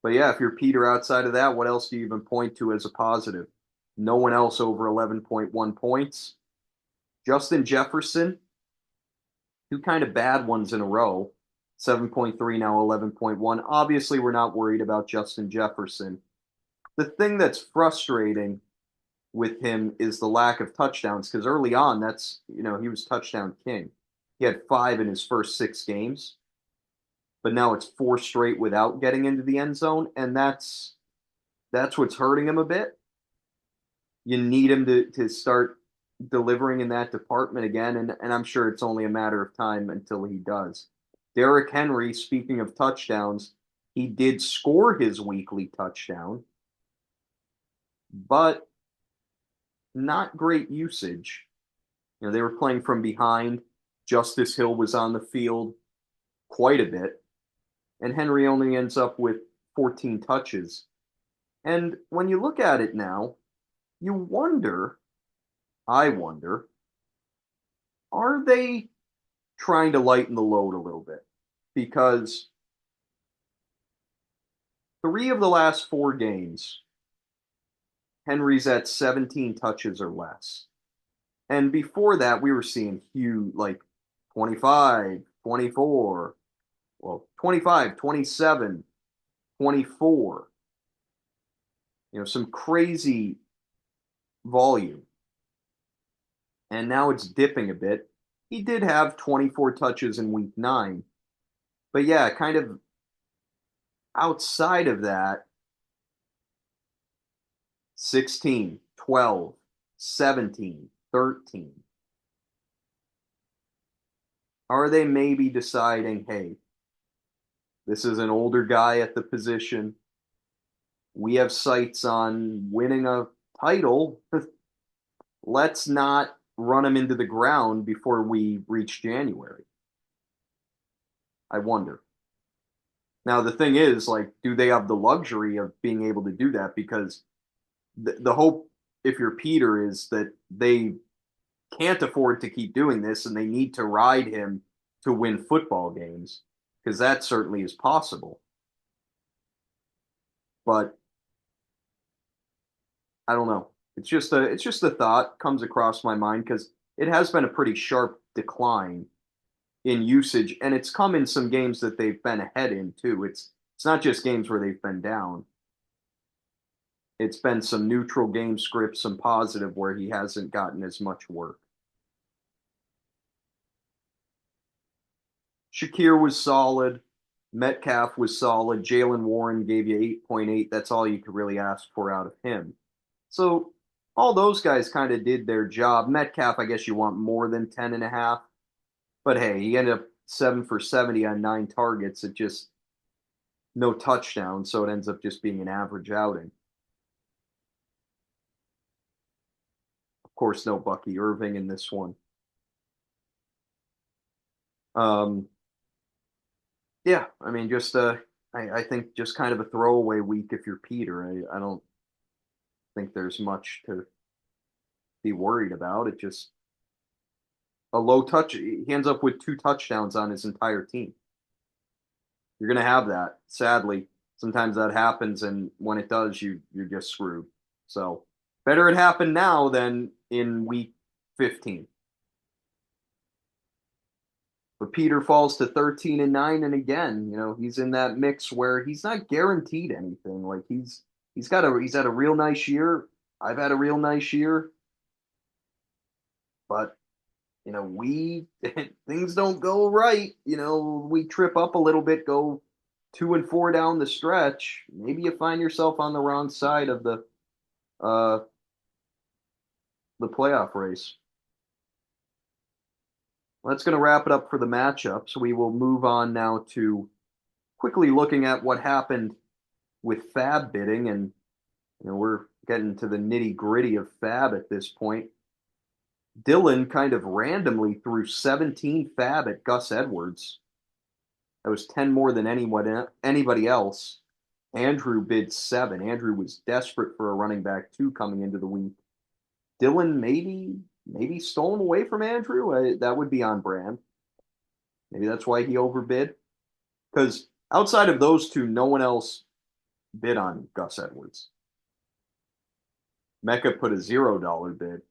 But yeah, if you're Peter outside of that, what else do you even point to as a positive? No one else over 11.1 points. Justin Jefferson, 2 kind of bad ones in a row. 7.3, now 11.1. Obviously, we're not worried about Justin Jefferson. The thing that's frustrating with him is the lack of touchdowns because early on, he was touchdown king. He had 5 in his first 6 games, but now it's 4 straight without getting into the end zone, and that's what's hurting him a bit. You need him to start delivering in that department again, and I'm sure it's only a matter of time until he does. Derrick Henry, speaking of touchdowns, he did score his weekly touchdown, but not great usage. They were playing from behind. Justice Hill was on the field quite a bit, and Henry only ends up with 14 touches. And when you look at it now, I wonder, are they trying to lighten the load a little bit? Because 3 of the last 4 games, Henry's at 17 touches or less. And before that, we were seeing huge, like 25, 24, 25, 27, 24. some crazy volume. And now it's dipping a bit. He did have 24 touches in week 9. But yeah, kind of outside of that, 16, 12, 17, 13. Are they maybe deciding, hey, this is an older guy at the position. We have sights on winning a title. Let's not run him into the ground before we reach January. I wonder. Now, the thing is, like, do they have the luxury of being able to do that? Because the hope, if you're Peter, is that they can't afford to keep doing this and they need to ride him to win football games, because that certainly is possible. But I don't know. It's just a thought comes across my mind because it has been a pretty sharp decline in usage, and it's come in some games that they've been ahead in too. It's not just games where they've been down. It's been some neutral game scripts, some positive where he hasn't gotten as much work. Shakir was solid. Metcalf was solid. Jalen Warren gave you 8.8. That's all you could really ask for out of him. So all those guys kind of did their job. Metcalf, I guess you want more than 10 and a half. But hey, he ended up 7 for 70 on 9 targets. It just no touchdown, so it ends up just being an average outing. Of course, no Bucky Irving in this one. Um, yeah, I mean, I think just kind of a throwaway week if you're Peter. I don't think there's much to be worried about. It just a low touch. He ends up with 2 touchdowns on his entire team. You're going to have that. Sadly, sometimes that happens, and when it does, you're just screwed. So better it happen now than in week 15. But Peter falls to 13 and 9, and again, he's in that mix where he's not guaranteed anything. Like he's had a real nice year. I've had a real nice year, but we things don't go right. We trip up a little bit, go 2 and 4 down the stretch. Maybe you find yourself on the wrong side of uh the playoff race. Well, that's going to wrap it up for the matchups. We will move on now to quickly looking at what happened with FAB bidding, and we're getting to the nitty gritty of FAB at this point. Dylan kind of randomly threw 17 FAB at Gus Edwards. That was 10 more than anybody else. Andrew bid 7. Andrew was desperate for a running back 2 coming into the week. Dylan maybe stolen away from Andrew. That would be on brand. Maybe that's why he overbid. Because outside of those 2, no one else bid on Gus Edwards. Mecca put a $0 bid,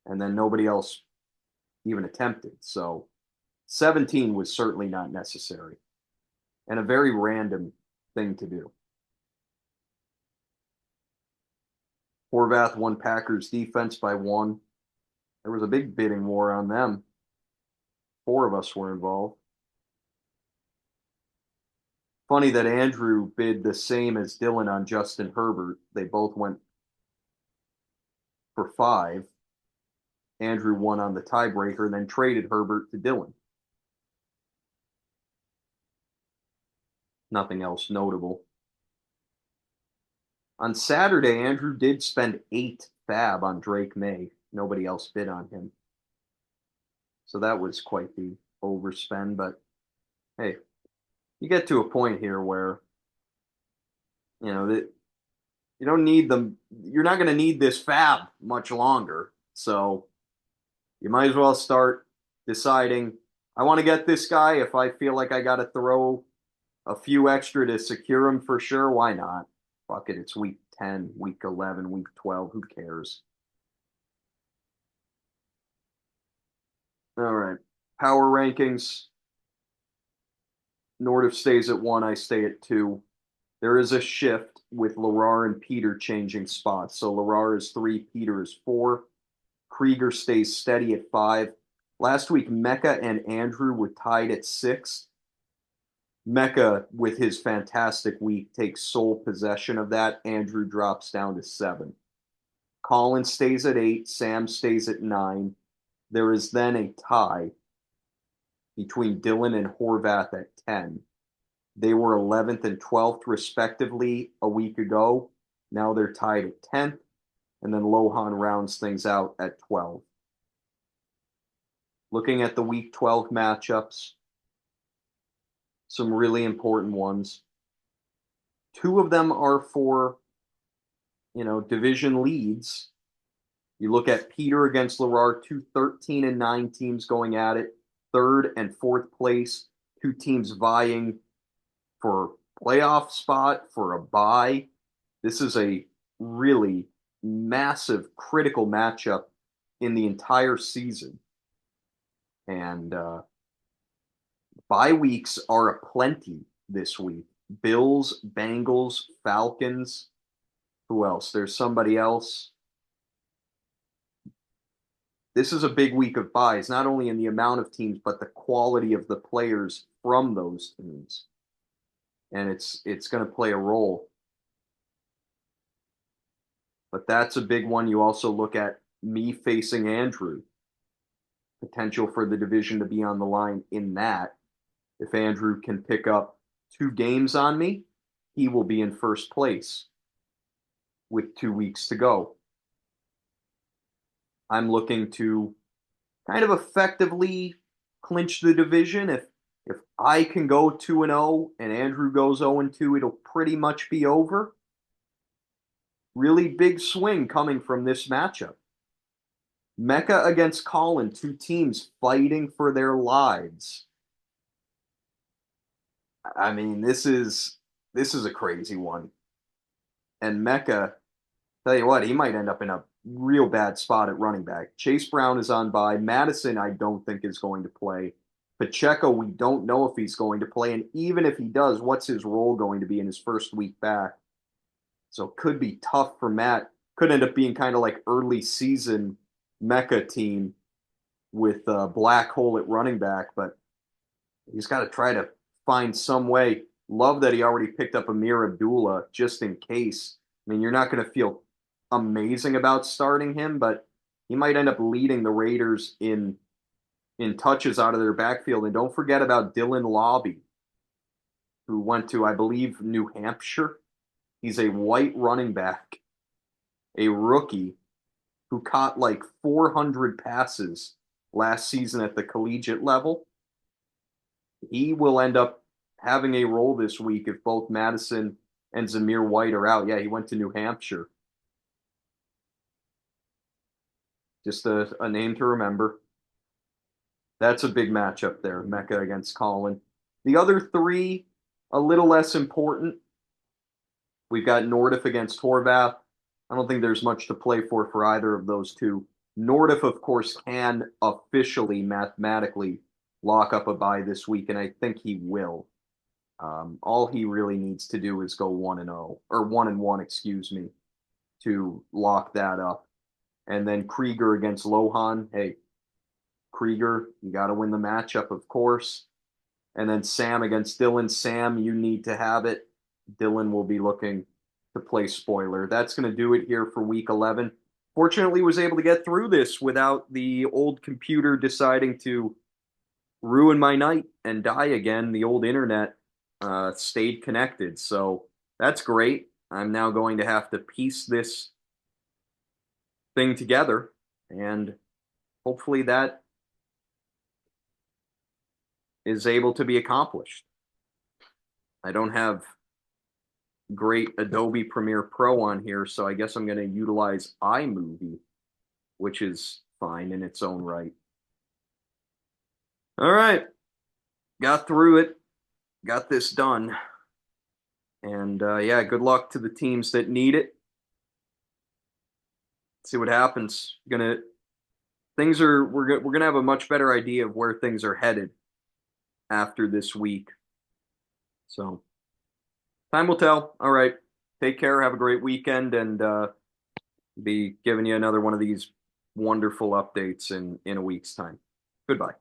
and then nobody else even attempted. So 17 was certainly not necessary, and a very random thing to do. Horvath won Packers defense by 1. There was a big bidding war on them. 4 of us were involved. Funny that Andrew bid the same as Dylan on Justin Herbert. They both went for 5. Andrew won on the tiebreaker and then traded Herbert to Dylan. Nothing else notable. On Saturday, Andrew did spend 8 FAB on Drake May. Nobody else bid on him. So that was quite the overspend, but hey, you get to a point here where that you don't need them. You're not going to need this FAB much longer. So you might as well start deciding, I want to get this guy. If I feel like I got to throw a few extra to secure him for sure, why not? Fuck it. It's week 10, week 11, week 12. Who cares? All right. Power rankings. Nothdurft stays at 1. I stay at 2. There is a shift with Larar and Peter changing spots. So Larar is 3, Peter is 4. Krieger stays steady at 5. Last week, Mecca and Andrew were tied at 6. Mecca, with his fantastic week, takes sole possession of that. Andrew drops down to 7. Colin stays at 8. Sam stays at 9. There is then a tie between Dylan and Horvath at 10. They were 11th and 12th, respectively, a week ago. Now they're tied at 10th. And then Lorran rounds things out at 12. Looking at the week 12 matchups, some really important ones. 2 of them are for, division leads. You look at Peter against Larar, 2 13-9 teams going at it, 3rd and 4th place, 2 teams vying for playoff spot, for a bye. This is a really massive, critical matchup in the entire season. And bye weeks are aplenty this week. Bills, Bengals, Falcons. Who else? There's somebody else. This is a big week of byes, not only in the amount of teams, but the quality of the players from those teams. And it's going to play a role. But that's a big one. You also look at me facing Andrew. Potential for the division to be on the line in that. If Andrew can pick up 2 games on me, he will be in first place with 2 weeks to go. I'm looking to kind of effectively clinch the division. If I can go 2-0 and Andrew goes 0-2, it'll pretty much be over. Really big swing coming from this matchup. Mecca against Colin, 2 teams fighting for their lives. I mean, this is a crazy one. And Mecca, tell you what, he might end up in a real bad spot at running back. Chase Brown is on bye. Madison, I don't think is going to play. Pacheco, we don't know if he's going to play. And even if he does, what's his role going to be in his first week back? So it could be tough for Matt. Could end up being kind of like early season Mecca team with a black hole at running back, but he's got to try to find some way. Love that he already picked up Amir Abdullah just in case. I mean, you're not going to feel amazing about starting him, but he might end up leading the Raiders in touches out of their backfield. And don't forget about Dylan Lobby, who went to, I believe, New Hampshire. He's a white running back, a rookie who caught like 400 passes last season at the collegiate level. He will end up having a role this week if both Madison and Zamir White are out. Yeah, he went to New Hampshire. Just a name to remember. That's a big matchup there, Mecca against Colin. The other 3, a little less important. We've got Nothdurft against Horvath. I don't think there's much to play for either of those 2. Nothdurft, of course, can officially, mathematically, lock up a bye this week, and I think he will. All he really needs to do is go 1-0, or 1-1, excuse me, to lock that up. And then Krieger against Lorran. Hey, Krieger, you got to win the matchup, of course. And then Sam against Dylan. Sam, you need to have it. Dylan will be looking to play spoiler. That's going to do it here for week 11. Fortunately, was able to get through this without the old computer deciding to ruin my night and die again. The old internet stayed connected. So that's great. I'm now going to have to piece this thing together, and hopefully that is able to be accomplished. I don't have great Adobe Premiere Pro on here, so I guess I'm going to utilize iMovie, which is fine in its own right. All right, got through it, got this done, and yeah, good luck to the teams that need it. See what happens. We're gonna have a much better idea of where things are headed after this week. So Time will tell. All right. Take care. Have a great weekend, and be giving you another one of these wonderful updates in a week's time. Goodbye.